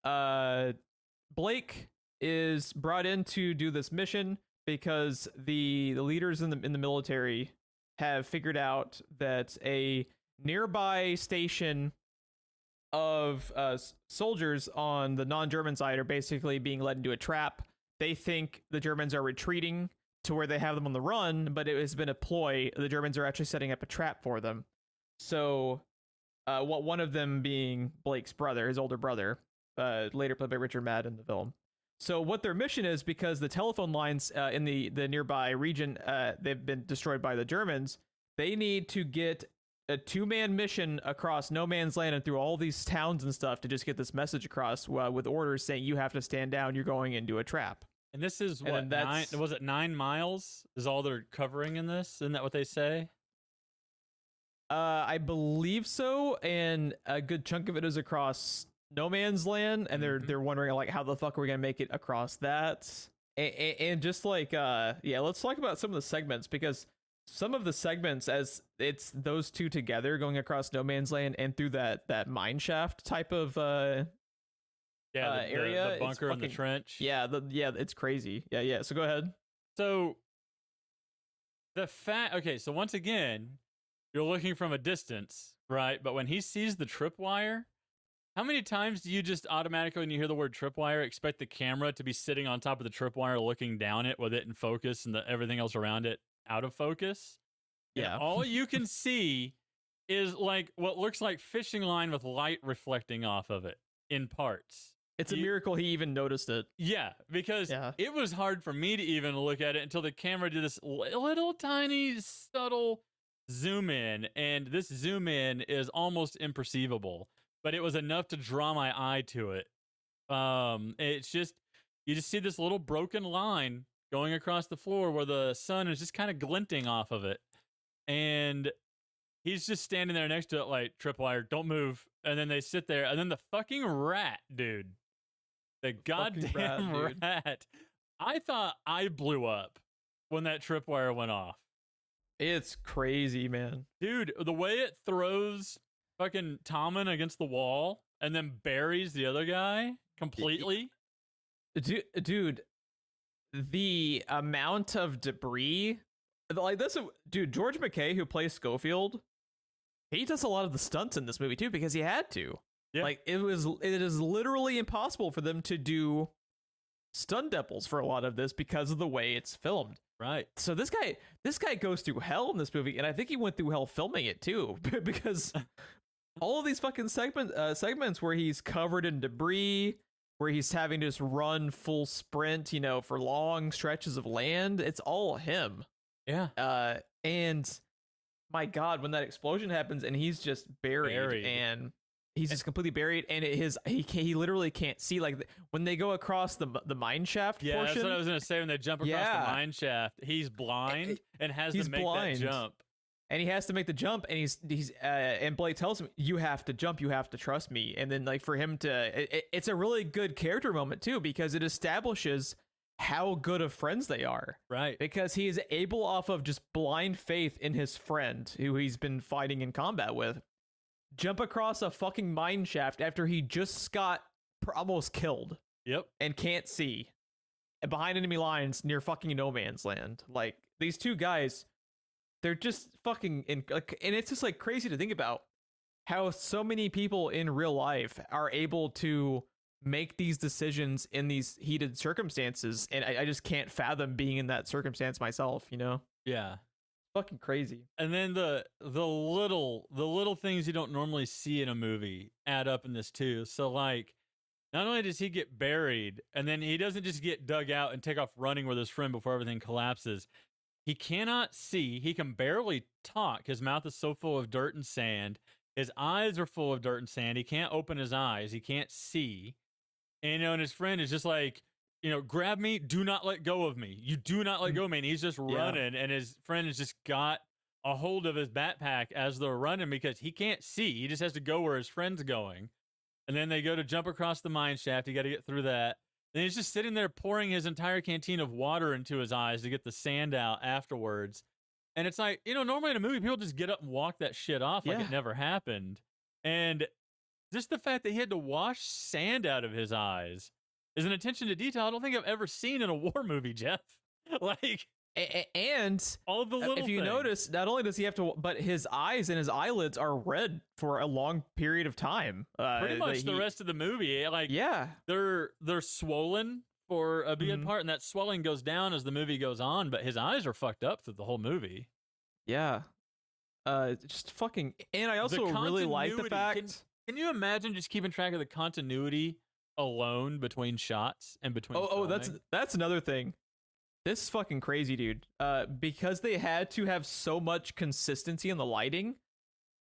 Blake is brought in to do this mission because the leaders in the military have figured out that a nearby station of soldiers on the non-German side are basically being led into a trap. They think the Germans are retreating to where they have them on the run, but it has been a ploy. The Germans are actually setting up a trap for them. So one of them being Blake's brother, his older brother, later played by Richard Madden in the film. So what their mission is, because the telephone lines in the nearby region, they've been destroyed by the Germans, they need to get a 2-man mission across no man's land and through all these towns and stuff to just get this message across, with orders saying you have to stand down, you're going into a trap. And this is what, was it 9 miles is all they're covering in this? Isn't that what they say? I believe so, and a good chunk of it is across no man's land, and they're wondering, like, how the fuck are we gonna make it across that? And just like let's talk about some of the segments, because some of the segments, as it's those two together going across no man's land and through that mine shaft type of area, the bunker and the trench. It's crazy. Yeah. So go ahead. So so once again, you're looking from a distance, right? But when he sees the tripwire, how many times do you just automatically, when you hear the word tripwire, expect the camera to be sitting on top of the tripwire looking down it with it in focus and everything else around it out of focus? Yeah. And all you can see is like what looks like fishing line with light reflecting off of it in parts. It's a miracle he even noticed it. Yeah, because it was hard for me to even look at it until the camera did this little tiny subtle zoom in, and this zoom in is almost imperceivable, but it was enough to draw my eye to it. It's just, you just see this little broken line going across the floor where the sun is just kind of glinting off of it. And he's just standing there next to it like, tripwire, don't move. And then they sit there, and then the fucking rat, dude. The goddamn rat. I thought I blew up when that tripwire went off. It's crazy, man. Dude, the way it throws fucking Tommen against the wall and then buries the other guy completely. Dude, the amount of debris, like this, dude, George McKay, who plays Schofield, he does a lot of the stunts in this movie too, because he had to. Yeah. Like, it is literally impossible for them to do stunt doubles for a lot of this because of the way it's filmed. Right. So this guy goes through hell in this movie, and I think he went through hell filming it too, because all of these fucking segments where he's covered in debris, where he's having to just run full sprint, for long stretches of land, it's all him. Yeah. And my God, when that explosion happens and he's just buried. And he's just completely buried, and he literally can't see. Like when they go across the mine shaft Yeah, portion, that's what I was gonna say. When they jump across the mine shaft, he's blind and has to make that jump. And he has to make the jump, and he's and Blake tells him, "You have to jump. You have to trust me." And then like for him to, it's a really good character moment too, because it establishes how good of friends they are. Right. Because he is able, off of just blind faith in his friend who he's been fighting in combat with, jump across a fucking mine shaft after he just got almost killed. Yep. And can't see. Behind enemy lines near fucking no man's land. Like these two guys, they're just fucking and it's just like crazy to think about how so many people in real life are able to make these decisions in these heated circumstances, and I just can't fathom being in that circumstance myself, you know? Yeah. Fucking crazy. And then the little things you don't normally see in a movie add up in this too. So like, not only does he get buried, and then he doesn't just get dug out and take off running with his friend before everything collapses. He cannot see. He can barely talk. His mouth is so full of dirt and sand. His eyes are full of dirt and sand. He can't open his eyes. He can't see. And, and his friend is just like, grab me. Do not let go of me. You do not let go of me. And he's just running. And his friend has just got a hold of his backpack as they're running because he can't see. He just has to go where his friend's going. And then they go to jump across the mine shaft. You got to get through that. And he's just sitting there pouring his entire canteen of water into his eyes to get the sand out afterwards. And it's like, normally in a movie, people just get up and walk that shit off like it never happened. And just the fact that he had to wash sand out of his eyes is an attention to detail I don't think I've ever seen in a war movie, Jeff. Like, and all the little if you things. notice, not only does he have to, but his eyes and his eyelids are red for a long period of time. Pretty much the rest of the movie, like, they're swollen for a big part, and that swelling goes down as the movie goes on. But his eyes are fucked up through the whole movie. Yeah, just fucking. And I also really like the fact. Can you imagine just keeping track of the continuity alone between shots and between? Oh, that's another thing. This is fucking crazy, dude. Because they had to have so much consistency in the lighting,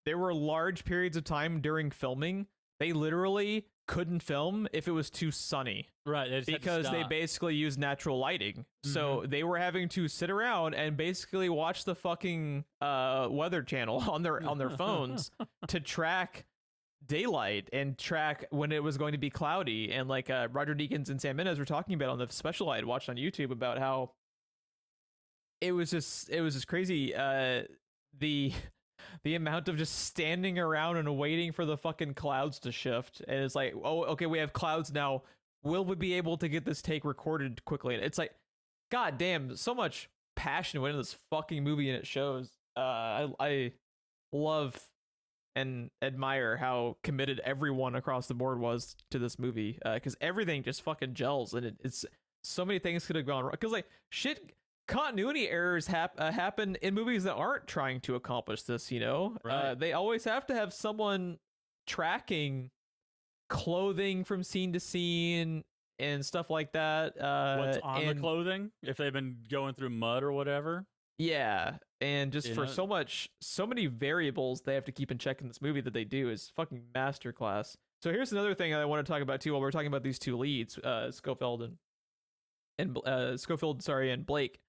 there were large periods of time during filming they literally couldn't film if it was too sunny. Right. Because they basically used natural lighting. So they were having to sit around and basically watch the fucking weather channel on their phones to track daylight and track when it was going to be cloudy. And like Roger Deakins and Sam Mendes were talking about on the special I had watched on YouTube about how it was just crazy. The amount of just standing around and waiting for the fucking clouds to shift. And it's like, oh, okay, we have clouds now. Will we be able to get this take recorded quickly? And it's like, God damn, so much passion went into this fucking movie, and it shows. I love and admire how committed everyone across the board was to this movie, because everything just fucking gels, and it's so many things could have gone wrong. Because like shit, continuity errors happen in movies that aren't trying to accomplish this. Right. They always have to have someone tracking clothing from scene to scene and stuff like that. What's on the clothing if they've been going through mud or whatever. Yeah, and just for so many variables they have to keep in check in this movie that they do is fucking masterclass. So here's another thing I want to talk about too while we're talking about these two leads, Schofield and Blake.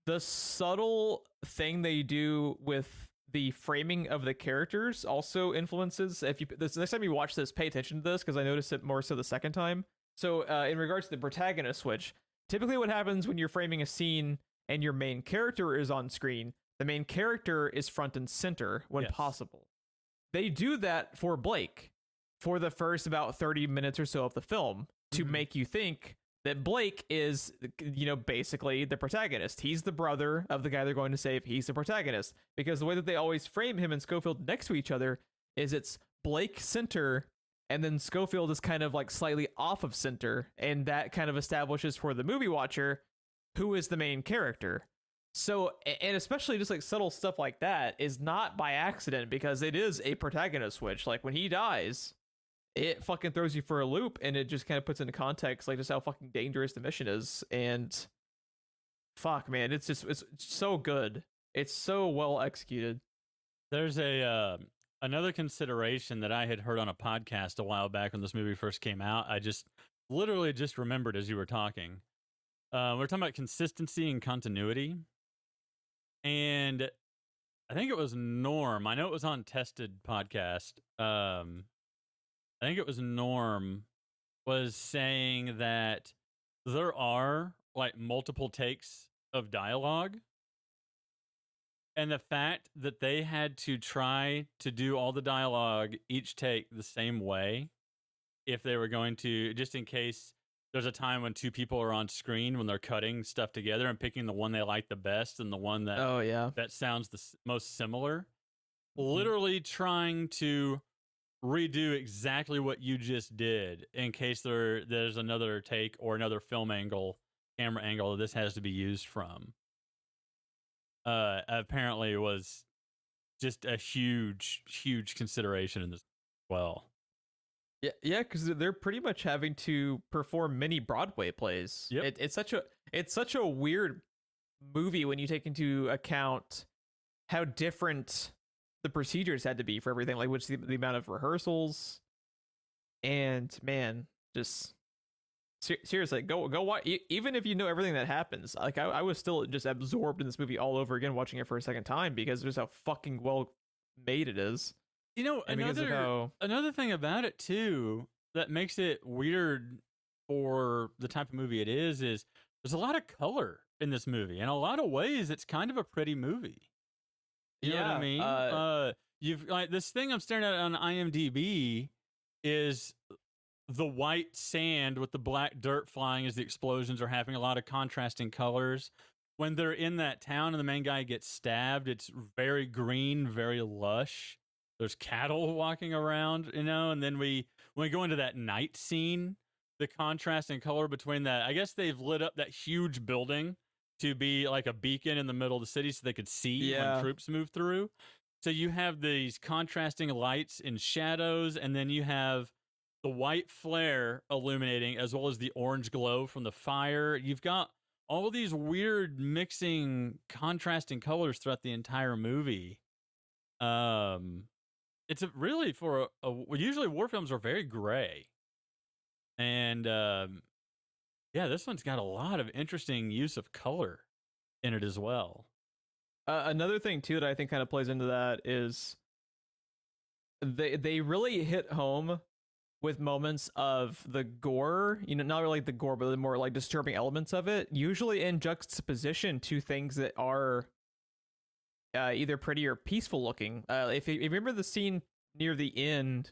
The subtle thing they do with the framing of the characters also influences. This next time you watch this, pay attention to this, because I noticed it more so the second time. So in regards to the protagonist switch, typically what happens when you're framing a scene and your main character is on screen, the main character is front and center when possible. They do that for Blake for the first about 30 minutes or so of the film to make you think that Blake is, basically the protagonist. He's the brother of the guy they're going to save. He's the protagonist. Because the way that they always frame him and Schofield next to each other is it's Blake center, and then Schofield is kind of like slightly off of center. And that kind of establishes for the movie watcher who is the main character. So, and especially just like subtle stuff like that is not by accident, because it is a protagonist switch. Like when he dies, it fucking throws you for a loop, and it just kind of puts into context like just how fucking dangerous the mission is. And fuck, man, it's so good. It's so well executed. There's a another consideration that I had heard on a podcast a while back when this movie first came out. I just literally just remembered as you were talking. We're talking about consistency and continuity, and I think it was Norm. I know it was on Tested podcast. I think it was Norm was saying that there are like multiple takes of dialogue, and the fact that they had to try to do all the dialogue each take the same way, if they were going to, just in case there's a time when two people are on screen when they're cutting stuff together and picking the one they like the best and the one that Oh yeah. that sounds the most similar, literally trying to redo exactly what you just did in case there's another take or another camera angle that this has to be used from. Apparently it was just a huge consideration in this as well. Yeah, because they're pretty much having to perform many Broadway plays. Yep. It's such a weird movie when you take into account how different the procedures had to be for everything, like which the amount of rehearsals, and man, just seriously, go watch. Even if you know everything that happens, like I was still just absorbed in this movie all over again, watching it for a second time because just how fucking well made it is. You know, And because of how another thing about it too that makes it weird for the type of movie it is there's a lot of color in this movie. In a lot of ways, it's kind of a pretty movie. You know what I mean? You've like this thing I'm staring at on IMDb is the white sand with the black dirt flying as the explosions are happening. A lot of contrasting colors. When they're in that town and the main guy gets stabbed, it's very green, very lush. There's cattle walking around, you know, and then when we go into that night scene, the contrast in color between that, I guess they've lit up that huge building to be like a beacon in the middle of the city so they could see when troops move through. So you have these contrasting lights and shadows, and then you have the white flare illuminating as well as the orange glow from the fire. You've got all of these weird mixing, contrasting colors throughout the entire movie. It's really for usually war films are very gray, and this one's got a lot of interesting use of color in it as well. Another thing too that I think kind of plays into that is they really hit home with moments of the gore, you know, not really like the gore, but the more like disturbing elements of it, usually in juxtaposition to things that are either pretty or peaceful looking. If you remember the scene near the end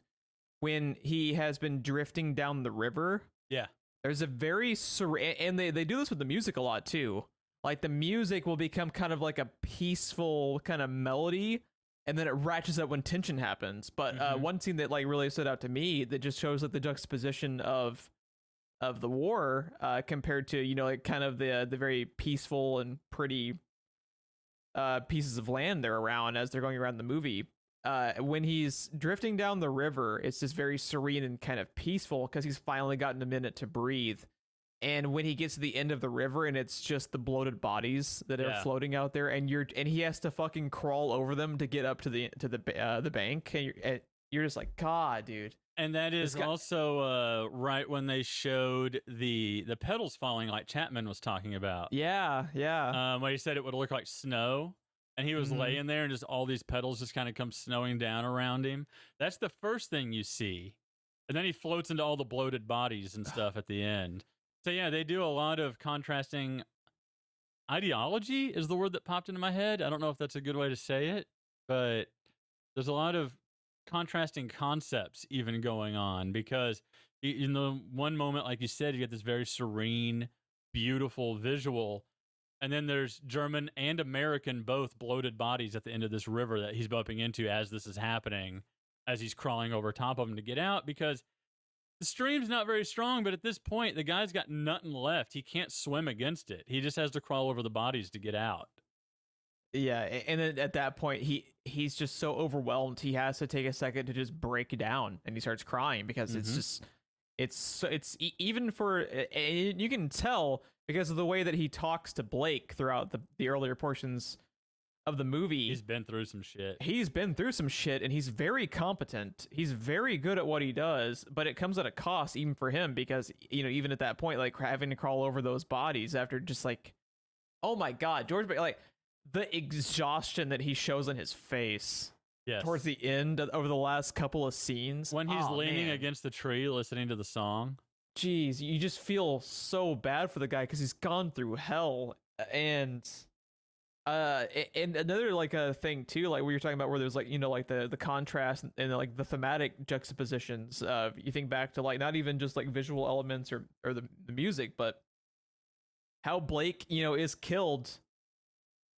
when he has been drifting down the river, there's a very and they do this with the music a lot too. Like the music will become kind of like a peaceful kind of melody, and then it ratchets up when tension happens. But one scene that like really stood out to me that just shows like the juxtaposition of the war compared to, you know, like kind of the very peaceful and pretty pieces of land they're around as they're going around the movie. When he's drifting down the river, it's just very serene and kind of peaceful because he's finally gotten a minute to breathe. And when he gets to the end of the river and it's just the bloated bodies that are floating out there, and he has to fucking crawl over them to get up to the bank, and you're just like, God, dude. And that is also right when they showed the petals falling, like Chapman was talking about. Yeah. Where he said it would look like snow, and he was laying there, and just all these petals just kind of come snowing down around him. That's the first thing you see, and then he floats into all the bloated bodies and stuff at the end. So yeah, they do a lot of contrasting. Ideology is the word that popped into my head. I don't know if that's a good way to say it, but there's a lot of contrasting concepts even going on, because in the one moment, like you said, you get this very serene, beautiful visual, and then there's German and American both bloated bodies at the end of this river that he's bumping into as this is happening, as he's crawling over top of them to get out, because the stream's not very strong, but at this point, the guy's got nothing left. He can't swim against it. He just has to crawl over the bodies to get out. Yeah, and then at that point, he's just so overwhelmed. He has to take a second to just break down, and he starts crying because it's even for, and you can tell because of the way that he talks to Blake throughout the earlier portions of the movie, He's been through some shit. He's been through some shit, and he's very competent. He's very good at what he does, but it comes at a cost even for him because, even at that point, like having to crawl over those bodies after just like, oh my God, like the exhaustion that he shows on his face towards the end over the last couple of scenes. When he's leaning against the tree listening to the song. Jeez, you just feel so bad for the guy because he's gone through hell. And another like a thing too, like we were talking about where there's like like the contrast and like the thematic juxtapositions. You think back to like not even just like visual elements or the music, but how Blake is killed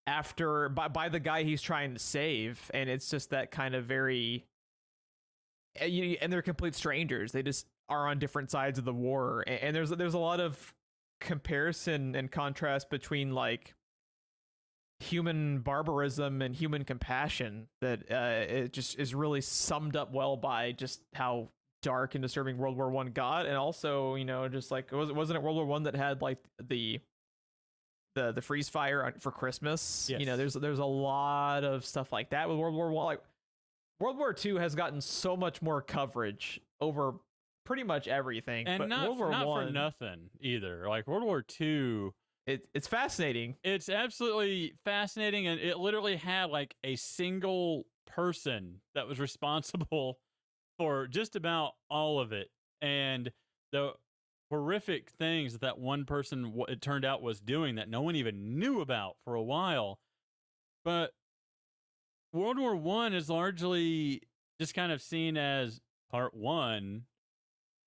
after by the guy he's trying to save, and it's just that kind of very and they're complete strangers. They just are on different sides of the war, and there's a lot of comparison and contrast between like human barbarism and human compassion that it just is really summed up well by just how dark and disturbing World War I got. And also just like wasn't it World War I that had like the freeze fire for Christmas? Yes. There's a lot of stuff like that with World War I. Like World War II has gotten so much more coverage over pretty much everything, and but not World War I, for nothing either. Like World War II, it's fascinating. It's absolutely fascinating, and it literally had like a single person that was responsible for just about all of it, and the horrific things that one person it turned out was doing that no one even knew about for a while. But World War I is largely just kind of seen as part one,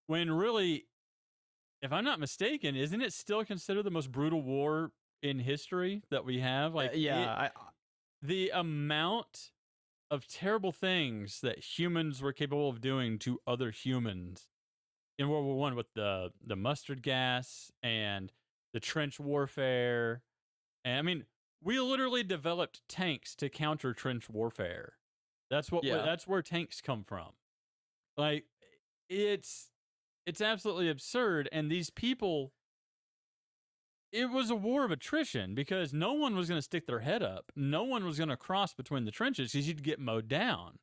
when really, if I'm not mistaken, isn't it still considered the most brutal war in history that we have? Like, the amount of terrible things that humans were capable of doing to other humans in World War I, with the mustard gas and the trench warfare. And I mean, we literally developed tanks to counter trench warfare. That's where tanks come from. Like, it's absolutely absurd. And these people, it was a war of attrition because no one was going to stick their head up. No one was going to cross between the trenches because you'd get mowed down.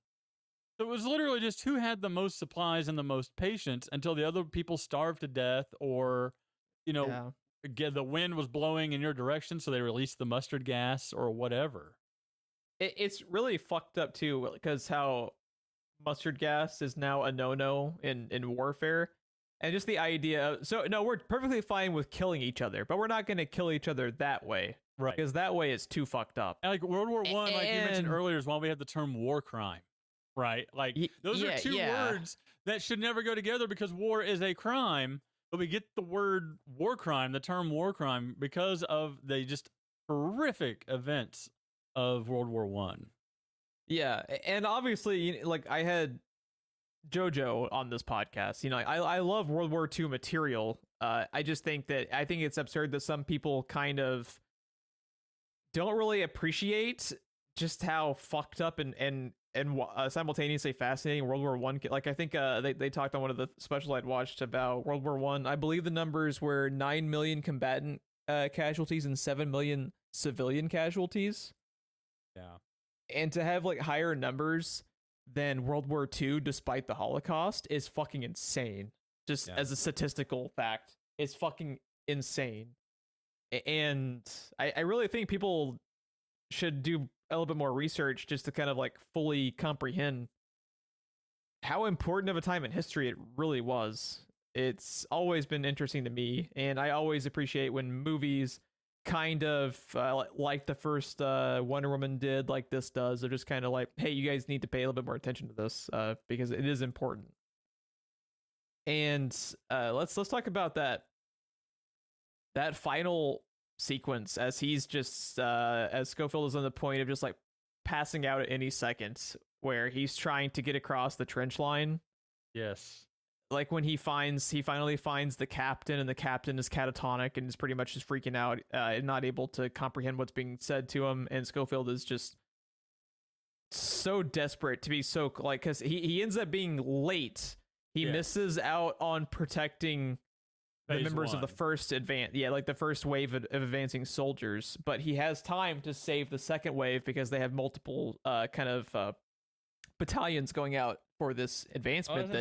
So it was literally just who had the most supplies and the most patience until the other people starved to death, or, the wind was blowing in your direction, so they released the mustard gas or whatever. It's really fucked up too, because how mustard gas is now a no-no in warfare. And just the idea of, we're perfectly fine with killing each other, but we're not going to kill each other that way. Right. Because that way is too fucked up. And like World War I, like you mentioned earlier, is why we had the term war crime. Right? Like, those are two words that should never go together because war is a crime, but we get the word war crime, the term war crime, because of the just horrific events of World War I. Yeah, and obviously, like, I had JoJo on this podcast. I love World War II material. I just think it's absurd that some people kind of don't really appreciate just how fucked up and simultaneously fascinating World War I. Like, I think they talked on one of the specials I'd watched about World War I. I believe the numbers were 9 million combatant casualties and 7 million civilian casualties. Yeah. And to have like higher numbers than World War II, despite the Holocaust, is fucking insane. Just as a statistical fact, it's fucking insane. And I really think people should do a little bit more research just to kind of like fully comprehend how important of a time in history it really was. It's always been interesting to me, and I always appreciate when movies kind of like the first Wonder Woman did, like this does. They're just kind of like, hey, you guys need to pay a little bit more attention to this because it is important. And let's talk about that final sequence as he's just as Schofield is on the point of just like passing out at any second, where he's trying to get across the trench line. Yes. Like when he finally finds the captain, and the captain is catatonic and is pretty much just freaking out and not able to comprehend what's being said to him, and Schofield is just so desperate to be so like, because he ends up being late. He misses out on protecting the members of the one. first like the first wave of advancing soldiers, but he has time to save the second wave because they have multiple battalions going out for this advancement.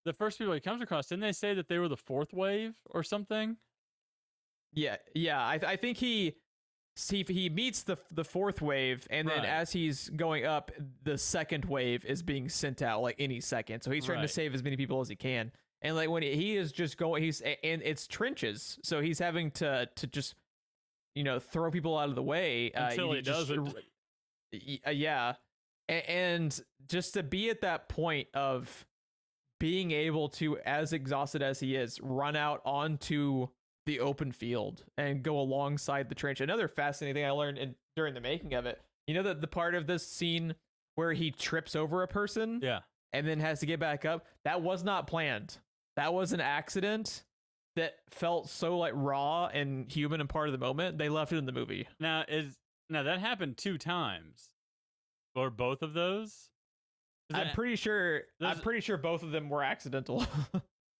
The first people he comes across, didn't they say that they were the fourth wave or something? Yeah. I think he meets the fourth wave, and then as he's going up, the second wave is being sent out like any second. So he's trying to save as many people as he can. And like when he is just going, and it's trenches, so he's having to just throw people out of the way until he does it. Yeah, and just to be at that point of being able to, as exhausted as he is, run out onto the open field and go alongside the trench. Another fascinating thing I learned during the making of it, the part of this scene where he trips over a person, and then has to get back up, that was not planned. That was an accident that felt so like raw and human and part of the moment. They left it in the movie. Now that happened 2 times, or both of those. I'm pretty sure both of them were accidental.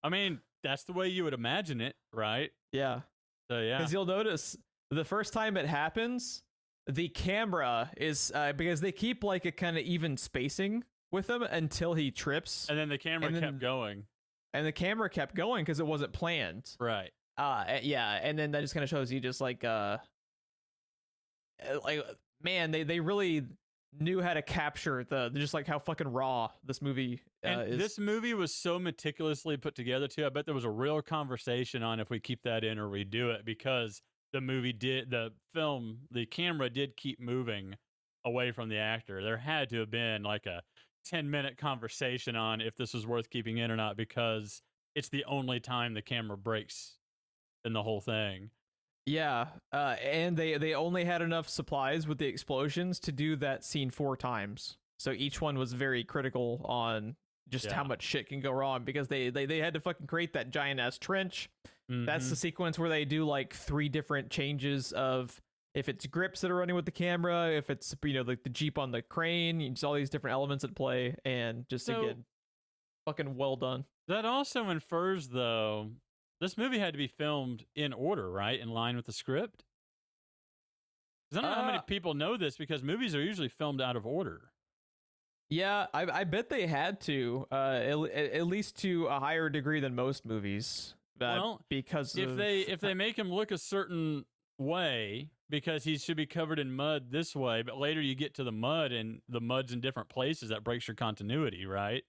I mean, that's the way you would imagine it, right? Yeah. So yeah, because you'll notice the first time it happens, the camera is because they keep like a kind of even spacing with him until he trips, and then the camera kept going. And the camera kept going because it wasn't planned. Right. Yeah. And then that just kind of shows you just like man, they really knew how to capture just like how fucking raw this movie is. This movie was so meticulously put together too. I bet there was a real conversation on if we keep that in or redo it, because the camera did keep moving away from the actor. There had to have been like a 10-minute conversation on if this was worth keeping in or not, because it's the only time the camera breaks in the whole thing. Yeah, and they only had enough supplies with the explosions to do that scene 4 times. So each one was very critical on just how much shit can go wrong, because they had to fucking create that giant ass trench. Mm-hmm. That's the sequence where they do like 3 different changes of if it's grips that are running with the camera, if it's like the Jeep on the crane, just all these different elements at play, and just again, fucking well done. That also infers, though, this movie had to be filmed in order, right? In line with the script? Because I don't know how many people know this, because movies are usually filmed out of order. Yeah, I bet they had to, at least to a higher degree than most movies. Because if they make him look a certain way, because he should be covered in mud this way, but later you get to the mud and the mud's in different places, that breaks your continuity, right?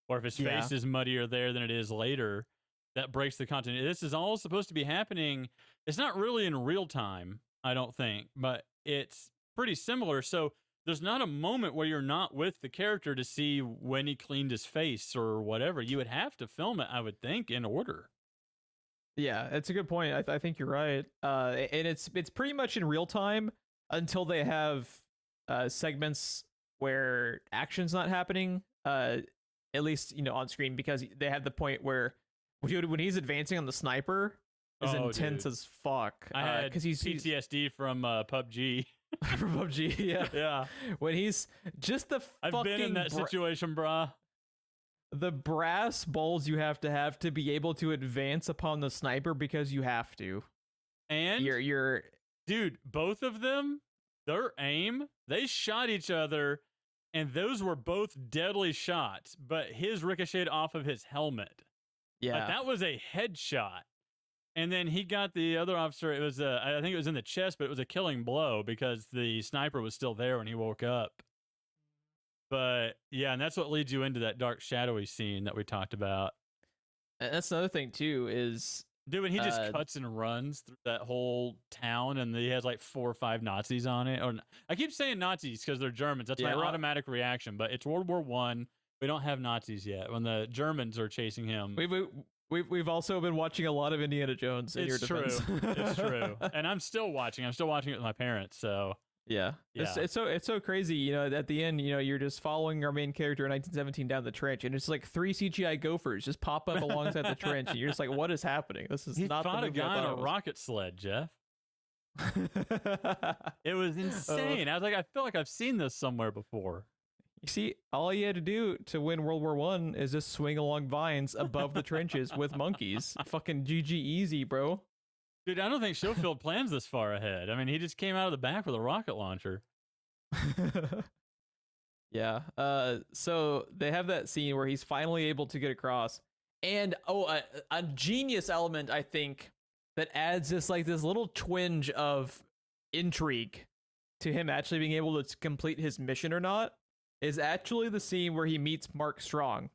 Or if his face is muddier there than it is later, that breaks the continuity. This is all supposed to be happening. It's not really in real time, I don't think, but it's pretty similar. So there's not a moment where you're not with the character to see when he cleaned his face or whatever. You would have to film it, I would think, in order. Yeah, it's a good point. I think you're right. And it's pretty much in real time until they have segments where action's not happening, at least on screen, because they have the point where when he's advancing on the sniper is intense as fuck. I had because he's PTSD from PUBG. From PUBG, yeah. Yeah. When he's just I've been in that situation, brah. The brass balls you have to be able to advance upon the sniper, because you have to. And you're dude, both of them, their aim, they shot each other, and those were both deadly shots, but his ricocheted off of his helmet. Yeah. That was a headshot. And then he got the other officer, it was I think it was in the chest, but it was a killing blow because the sniper was still there when he woke up. But yeah, and that's what leads you into that dark, shadowy scene that we talked about. And that's another thing too, is dude, when he just cuts and runs through that whole town, and he has like 4 or 5 Nazis on it. Or I keep saying Nazis because they're Germans. That's my automatic reaction. But it's World War I. We don't have Nazis yet. When the Germans are chasing him, we've also been watching a lot of Indiana Jones. In your defense. It's true. And I'm still watching it with my parents. So. Yeah. It's so crazy, at the end, you're just following our main character in 1917 down the trench, and it's like 3 CGI gophers just pop up alongside the trench, and you're just like, what is happening? This is not the movie. He fought a guy on a rocket sled, Jeff. It was insane. I was like, I feel like I've seen this somewhere before. You see, all he had to do to win World War One is just swing along vines above the trenches with monkeys. Fucking GG easy, bro. Dude, I don't think Schofield plans this far ahead. I mean, he just came out of the back with a rocket launcher. Yeah. So they have that scene where he's finally able to get across, and a genius element, I think, that adds this little twinge of intrigue to him actually being able to complete his mission or not is actually the scene where he meets Mark Strong,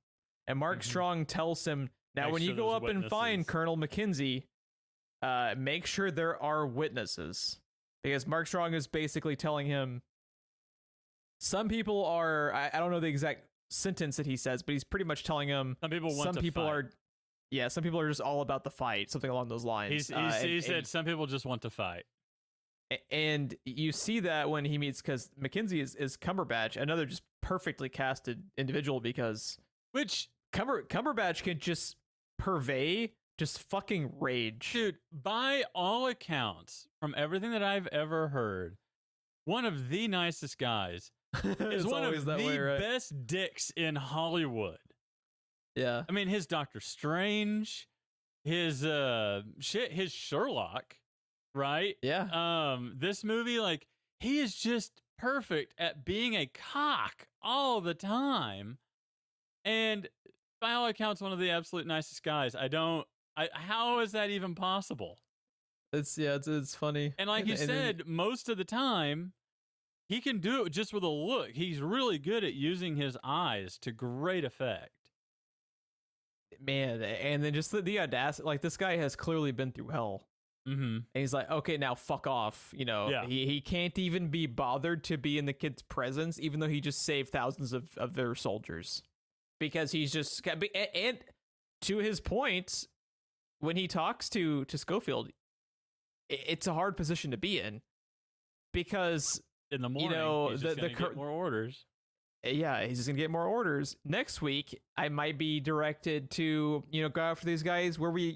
and Mark Strong tells him, "Now, when you go up and find Colonel McKenzie, make sure there are witnesses," because Mark Strong is basically telling him. Some people are, I don't know the exact sentence that he says, but he's pretty much telling him some people are just all about the fight, something along those lines. He said some people just want to fight. And you see that when he meets, because Mackenzie is Cumberbatch, another just perfectly casted individual, because Cumberbatch can just purvey just fucking rage. Dude, by all accounts, from everything that I've ever heard, one of the nicest guys. Is one of the best dicks in Hollywood. Yeah. I mean, his Doctor Strange, his Sherlock, right? Yeah. This movie, like, he is just perfect at being a cock all the time. And by all accounts, one of the absolute nicest guys. How is that even possible? It's funny. And like you said, most of the time, he can do it just with a look. He's really good at using his eyes to great effect. Man, and then just the audacity, like, this guy has clearly been through hell. Mm-hmm. And he's like, okay, now fuck off. You know, he can't even be bothered to be in the kid's presence, even though he just saved thousands of their soldiers. Because he's just, and to his point, when he talks to Schofield, it's a hard position to be in. Because in the morning, he's just gonna get more orders. Yeah, he's just gonna get more orders. Next week, I might be directed to, go after these guys where we,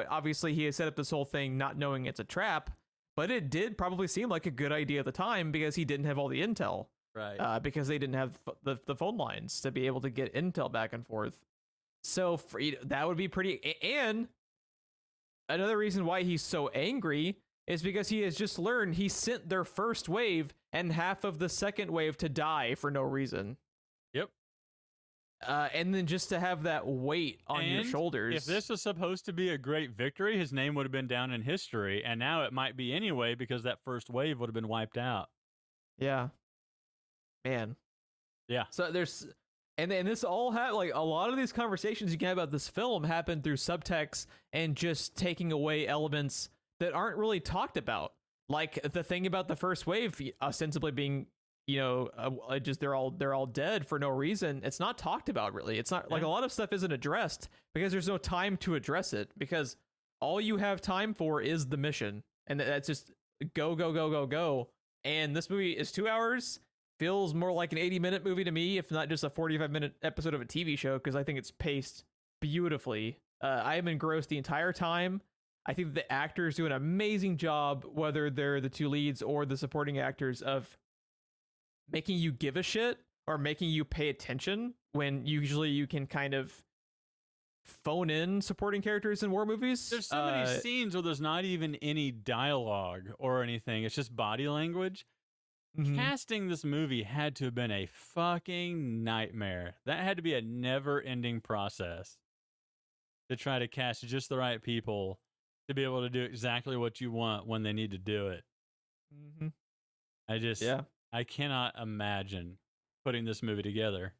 obviously he has set up this whole thing not knowing it's a trap, but it did probably seem like a good idea at the time because he didn't have all the intel, right? Because they didn't have the phone lines to be able to get intel back and forth. So that would be pretty. And another reason why he's so angry is because he has just learned he sent their first wave and half of the second wave to die for no reason. Yep. And then just to have that weight on your shoulders. If this was supposed to be a great victory, his name would have been down in history, and now it might be anyway because that first wave would have been wiped out. Yeah. Man. Yeah. So there's... And this all like a lot of these conversations you can have about this film happen through subtext and just taking away elements that aren't really talked about, like the thing about the first wave ostensibly being, just they're all dead for no reason. It's not talked about really. It's not like a lot of stuff isn't addressed because there's no time to address it because all you have time for is the mission, and that's just go. And this movie is 2 hours. Feels more like an 80-minute movie to me, if not just a 45-minute episode of a TV show, because I think it's paced beautifully. I am engrossed the entire time. I think the actors do an amazing job, whether they're the two leads or the supporting actors, of making you give a shit or making you pay attention when usually you can kind of phone in supporting characters in war movies. There's so many scenes where there's not even any dialogue or anything. It's just body language. Mm-hmm. Casting this movie had to have been a fucking nightmare. That had to be a never-ending process to try to cast just the right people to be able to do exactly what you want when they need to do it. Mm-hmm. I cannot imagine putting this movie together.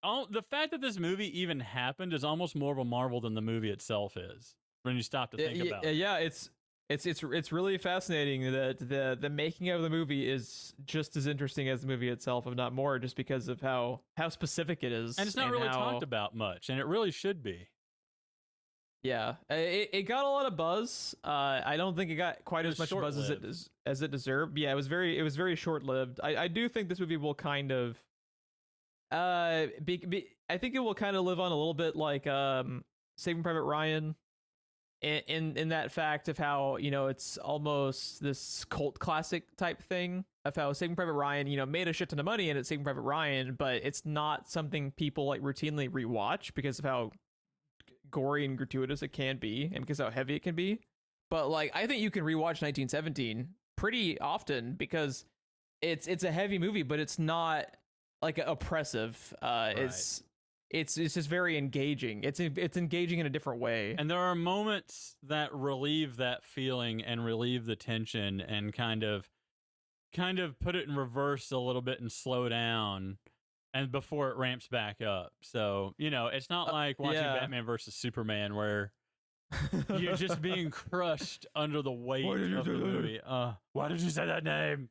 The fact that this movie even happened is almost more of a marvel than the movie itself is when you stop to think about it. Yeah, it's really fascinating that the making of the movie is just as interesting as the movie itself, if not more, just because of how specific it is. And it's not really talked about much, and it really should be. Yeah, it got a lot of buzz. I don't think it got quite as much buzz as it deserved. Yeah, it was very short lived. I do think this movie will kind of, I think it will kind of live on a little bit like Saving Private Ryan, in that fact of how it's almost this cult classic type thing. of how Saving Private Ryan, made a shit ton of money in it, Saving Private Ryan, but it's not something people like routinely rewatch because of how gory and gratuitous it can be and because of how heavy it can be. But like, I think you can rewatch 1917 pretty often because it's a heavy movie, but it's not like oppressive. Right. It's just very engaging. It's engaging in a different way. And there are moments that relieve that feeling and relieve the tension and kind of put it in reverse a little bit and slow down and before it ramps back up. So, it's not like watching Batman versus Superman where you're just being crushed under the weight of the movie. Why did you say that name?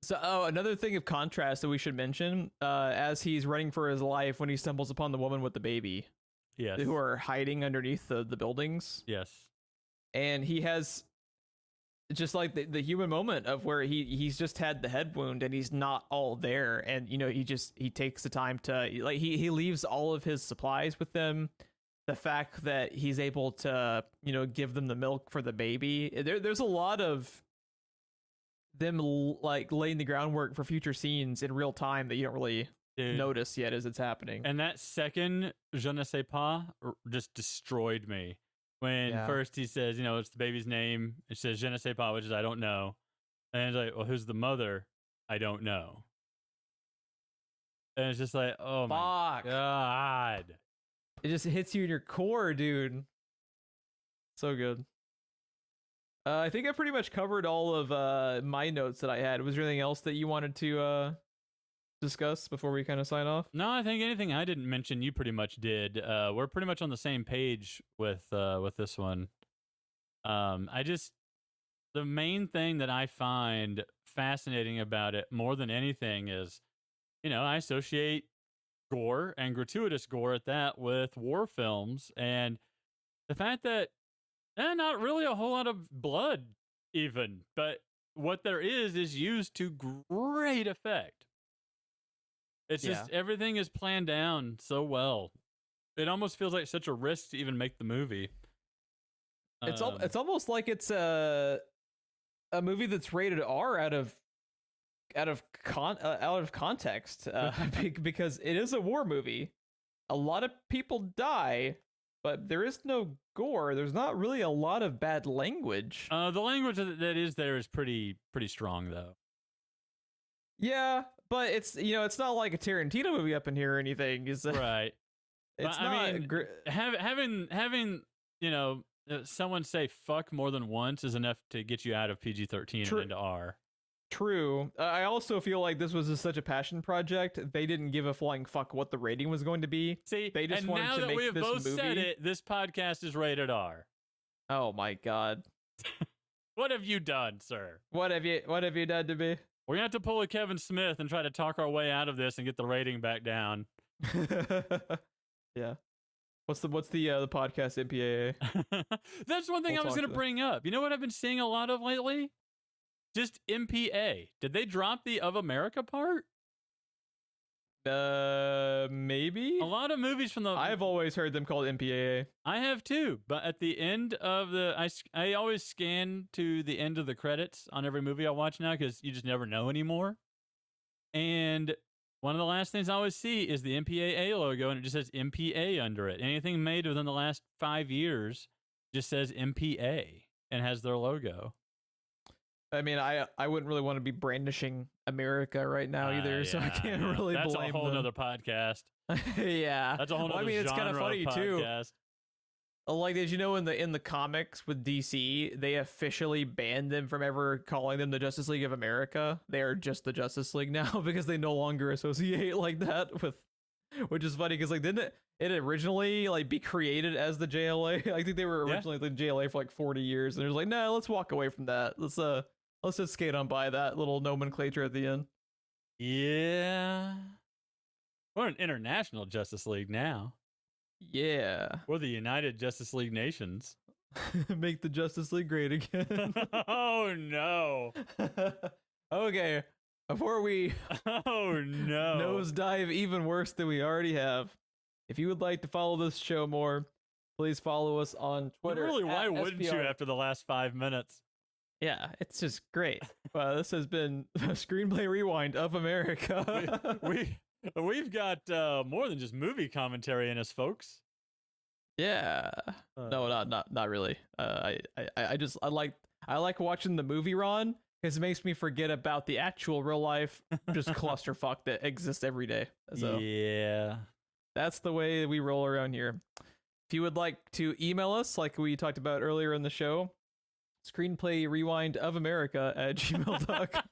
So, another thing of contrast that we should mention, as he's running for his life when he stumbles upon the woman with the baby. Yes. Who are hiding underneath the buildings. Yes. And he has just like the human moment of where he's just had the head wound and he's not all there. And, he takes the time to, like, he leaves all of his supplies with them. The fact that he's able to, give them the milk for the baby. There's a lot of them like laying the groundwork for future scenes in real time that you don't really notice yet as it's happening. And that second je ne sais pas just destroyed me when first he says, it's the baby's name. It says je ne sais pas, which is I don't know. And it's like, well, who's the mother? I don't know. And it's just like, oh my God. It just hits you in your core, dude. So good. I think I pretty much covered all of my notes that I had. Was there anything else that you wanted to discuss before we kind of sign off? No, I think anything I didn't mention, you pretty much did. We're pretty much on the same page with this one. The main thing that I find fascinating about it more than anything is, I associate gore and gratuitous gore at that with war films, and the fact that not really a whole lot of blood even, but what there is used to great effect. It's just everything is planned down so well. It almost feels like such a risk to even make the movie. It's almost like it's a movie that's rated R out of context because it is a war movie. A lot of people die, but there is no gore. There's not really a lot of bad language. The language that is there is pretty strong, though. Yeah, but it's it's not like a Tarantino movie up in here or anything. Is right? It's but, having someone say "fuck" more than once is enough to get you out of PG-13 and into R. True. I also feel like this was such a passion project. They didn't give a flying fuck what the rating was going to be. See, they just wanted now to that make we have this both movie. said it, this podcast is rated R. Oh my God! What have you done, sir? What have you done to me? We're gonna have to pull a Kevin Smith and try to talk our way out of this and get the rating back down. Yeah. What's the podcast MPAA? That's one thing I was gonna bring up. You know what I've been seeing a lot of lately? Just MPA. Did they drop the of America part? Maybe. A lot of movies from the. I've always heard them called MPAA. I have too, but at the end of I always scan to the end of the credits on every movie I watch now because you just never know anymore. And one of the last things I always see is the MPAA logo, and it just says MPA under it. Anything made within the last 5 years just says MPA and has their logo. I mean, I wouldn't really want to be brandishing America right now either, so I can't really blame them. That's a whole nother podcast. Yeah. That's a whole nother it's kind of funny podcast. Too. Like, did you know in the comics with DC, they officially banned them from ever calling them the Justice League of America? They are just the Justice League now because they no longer associate like that with, which is funny because like didn't it originally like be created as the JLA? I think they were originally the JLA for like 40 years, and they're like, nah, let's walk away from that. Let's just skate on by that little nomenclature at the end. Yeah. We're an international Justice League now. Yeah. We're the United Justice League Nations. Make the Justice League great again. Oh, no. Okay. Before we nosedive even worse than we already have, if you would like to follow this show more, please follow us on Twitter. Really, why wouldn't you after the last 5 minutes? Yeah, it's just great. This has been Screenplay Rewind of America. We've got more than just movie commentary in us, folks. Yeah. No, not really. I like watching the movie Ron because it makes me forget about the actual real life just clusterfuck that exists every day. So yeah, that's the way we roll around here. If you would like to email us, like we talked about earlier in the show, screenplayrewind@gmail.com.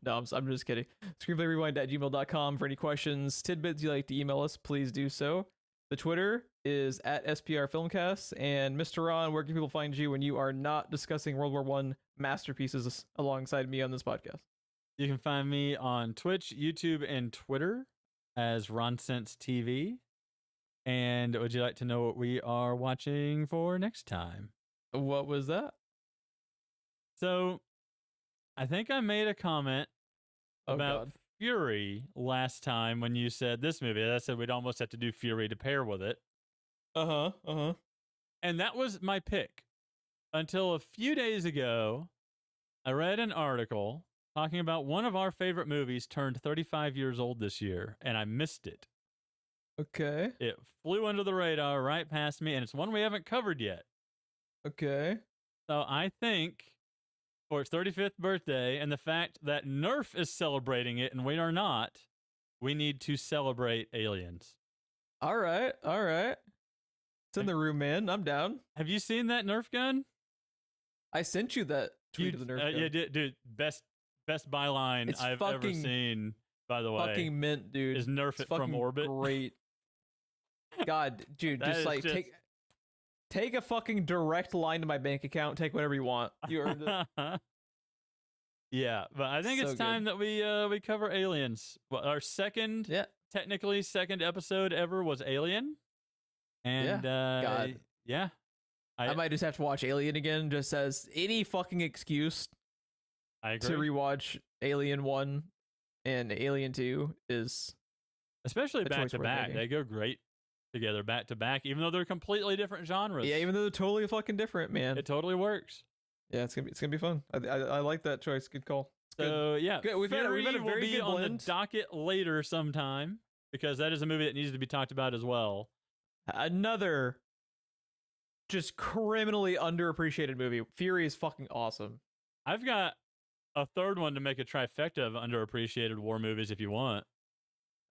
No, I'm just kidding. Screenplayrewind@gmail.com for any questions, tidbits you'd like to email us, please do so. The Twitter is at SPR Filmcast. And Mr. Ron, where can people find you when you are not discussing World War One masterpieces alongside me on this podcast? You can find me on Twitch, YouTube, and Twitter as RonSense TV. And would you like to know what we are watching for next time? What was that? So, I think I made a comment about God. Fury last time when you said this movie. I said we'd almost have to do Fury to pair with it. And that was my pick. Until a few days ago, I read an article talking about one of our favorite movies turned 35 years old this year, and I missed it. Okay. It flew under the radar right past me, and it's one we haven't covered yet. Okay. So I think for its 35th birthday and the fact that Nerf is celebrating it and we are not, we need to celebrate Aliens. All right. It's in the room, man. I'm down. Have you seen that Nerf gun? I sent you that tweet of the Nerf gun. Yeah, dude. Best byline I've ever seen, by the way. Fucking mint, dude. Is Nerf it from orbit. Great. God, dude, take a fucking direct line to my bank account. Take whatever you want. You earned it. Yeah, but I think it's time that we cover Aliens. Well, our technically second episode ever was Alien. And God. Yeah. I might just have to watch Alien again just as any fucking excuse I agree. to rewatch Alien 1 and Alien 2 is especially back to back. They go great together back to back, even though they're completely different genres. Yeah, even though they're totally fucking different, man. It totally works. Yeah, it's gonna be fun. I like that choice. Good call. So yeah, good. We've had a very good on blend. The docket later sometime because that is a movie that needs to be talked about as well. Another just criminally underappreciated movie. Fury is fucking awesome. I've got a third one to make a trifecta of underappreciated war movies if you want.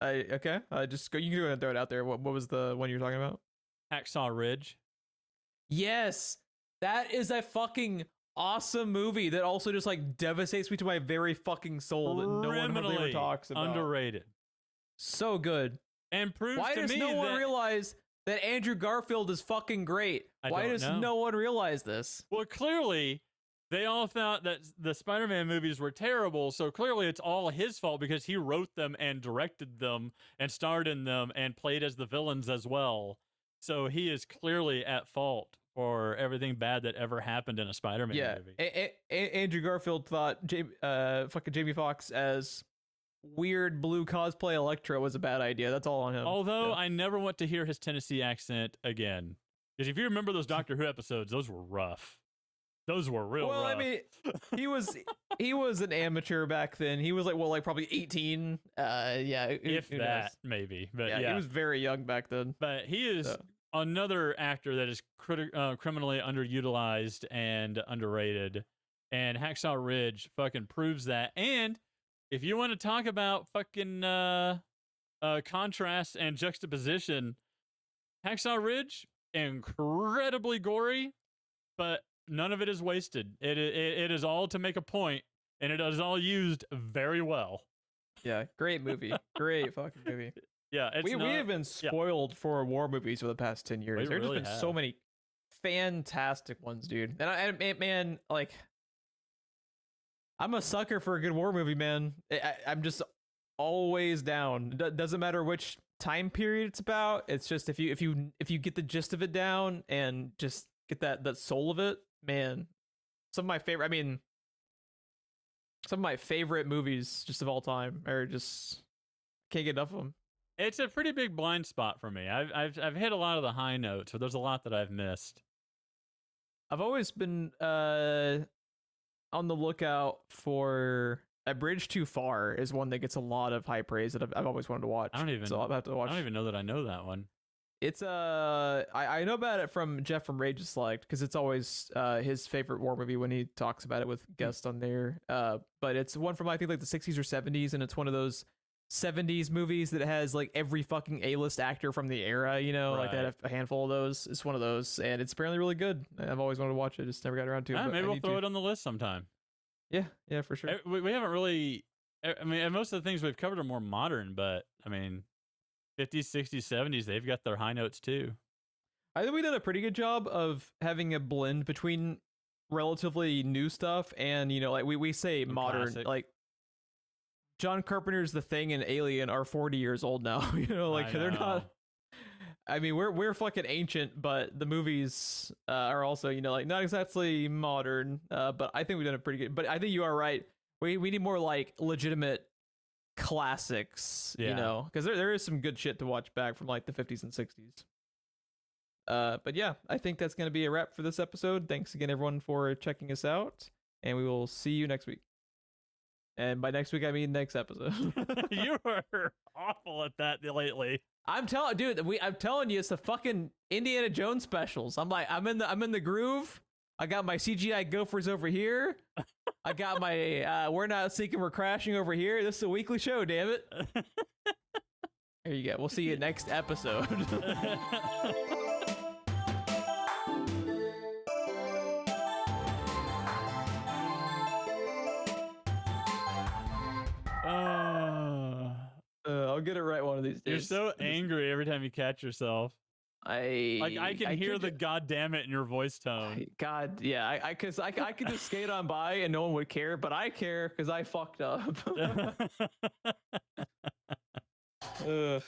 Okay. Just go. You can go ahead and throw it out there. What was the one you were talking about? Hacksaw Ridge. Yes, that is a fucking awesome movie that also just like devastates me to my very fucking soul that no one ever talks about. Underrated. So good. And proves Why does no one realize that Andrew Garfield is fucking great? Why does no one realize this? Well, clearly they all thought that the Spider-Man movies were terrible, so clearly it's all his fault because he wrote them and directed them and starred in them and played as the villains as well. So he is clearly at fault for everything bad that ever happened in a Spider-Man movie. Andrew Garfield thought fucking Jamie Foxx as weird blue cosplay Electro was a bad idea. That's all on him. Although I never want to hear his Tennessee accent again. Because if you remember those Doctor Who episodes, those were rough. Those were real rough. Well, I mean, he was an amateur back then. He was like probably 18. If that, maybe. But yeah, he was very young back then. But he is another actor that is criminally underutilized and underrated. And Hacksaw Ridge fucking proves that. And if you want to talk about fucking contrast and juxtaposition, Hacksaw Ridge, incredibly gory, but none of it is wasted. It is all to make a point, and it is all used very well. Yeah, great movie. Great fucking movie. Yeah, we have been spoiled for war movies for the past 10 years. There's really been so many fantastic ones, dude. And man, like, I'm a sucker for a good war movie, man. I'm just always down. Doesn't matter which time period it's about. It's just if you get the gist of it down and just get that soul of it, man. Some of my favorite movies just of all time are just can't get enough of them. It's a pretty big blind spot for me. I've hit a lot of the high notes, but there's a lot that I've missed. I've always been on the lookout for A Bridge Too Far. Is one that gets a lot of high praise that I've always wanted to watch. So I'll have to watch. I don't even know that I know that one. It's I know about it from Jeff from Rage Select because it's always his favorite war movie when he talks about it with guests on there. But it's one from I think like the 60s or 70s, and it's one of those 70s movies that has like every fucking A-list actor from the era, you know, like they have a handful of those. It's one of those, and it's apparently really good. I've always wanted to watch it, just never got around to it. Maybe we'll throw it on the list sometime. Yeah, for sure. We haven't really. I mean, most of the things we've covered are more modern, but I mean, 50s, 60s, 70s, they've got their high notes too. I think we did a pretty good job of having a blend between relatively new stuff and, you know, like we say modern, classic. like John Carpenter's The Thing and Alien are 40 years old now, you know, like they're not. I mean, we're fucking ancient, but the movies are also, you know, like not exactly modern, but I think we've done a pretty good. But I think you are right. We need more like legitimate classics, you know, because there is some good shit to watch back from like the 50s and 60s. But yeah, I think that's going to be a wrap for this episode. Thanks again, everyone, for checking us out, and we will see you next week. And by next week, I mean next episode. You are awful at that lately. I'm telling you, it's the fucking Indiana Jones specials. I'm in the groove. I got my CGI gophers over here. I got my we're not sinking, we're crashing over here. This is a weekly show, damn it. There you go. We'll see you next episode. I'll get it right one of these days. You're so angry every time you catch yourself. I can hear the goddamn it in your voice tone. God, yeah, I could just skate on by and no one would care, but I care because I fucked up. Ugh.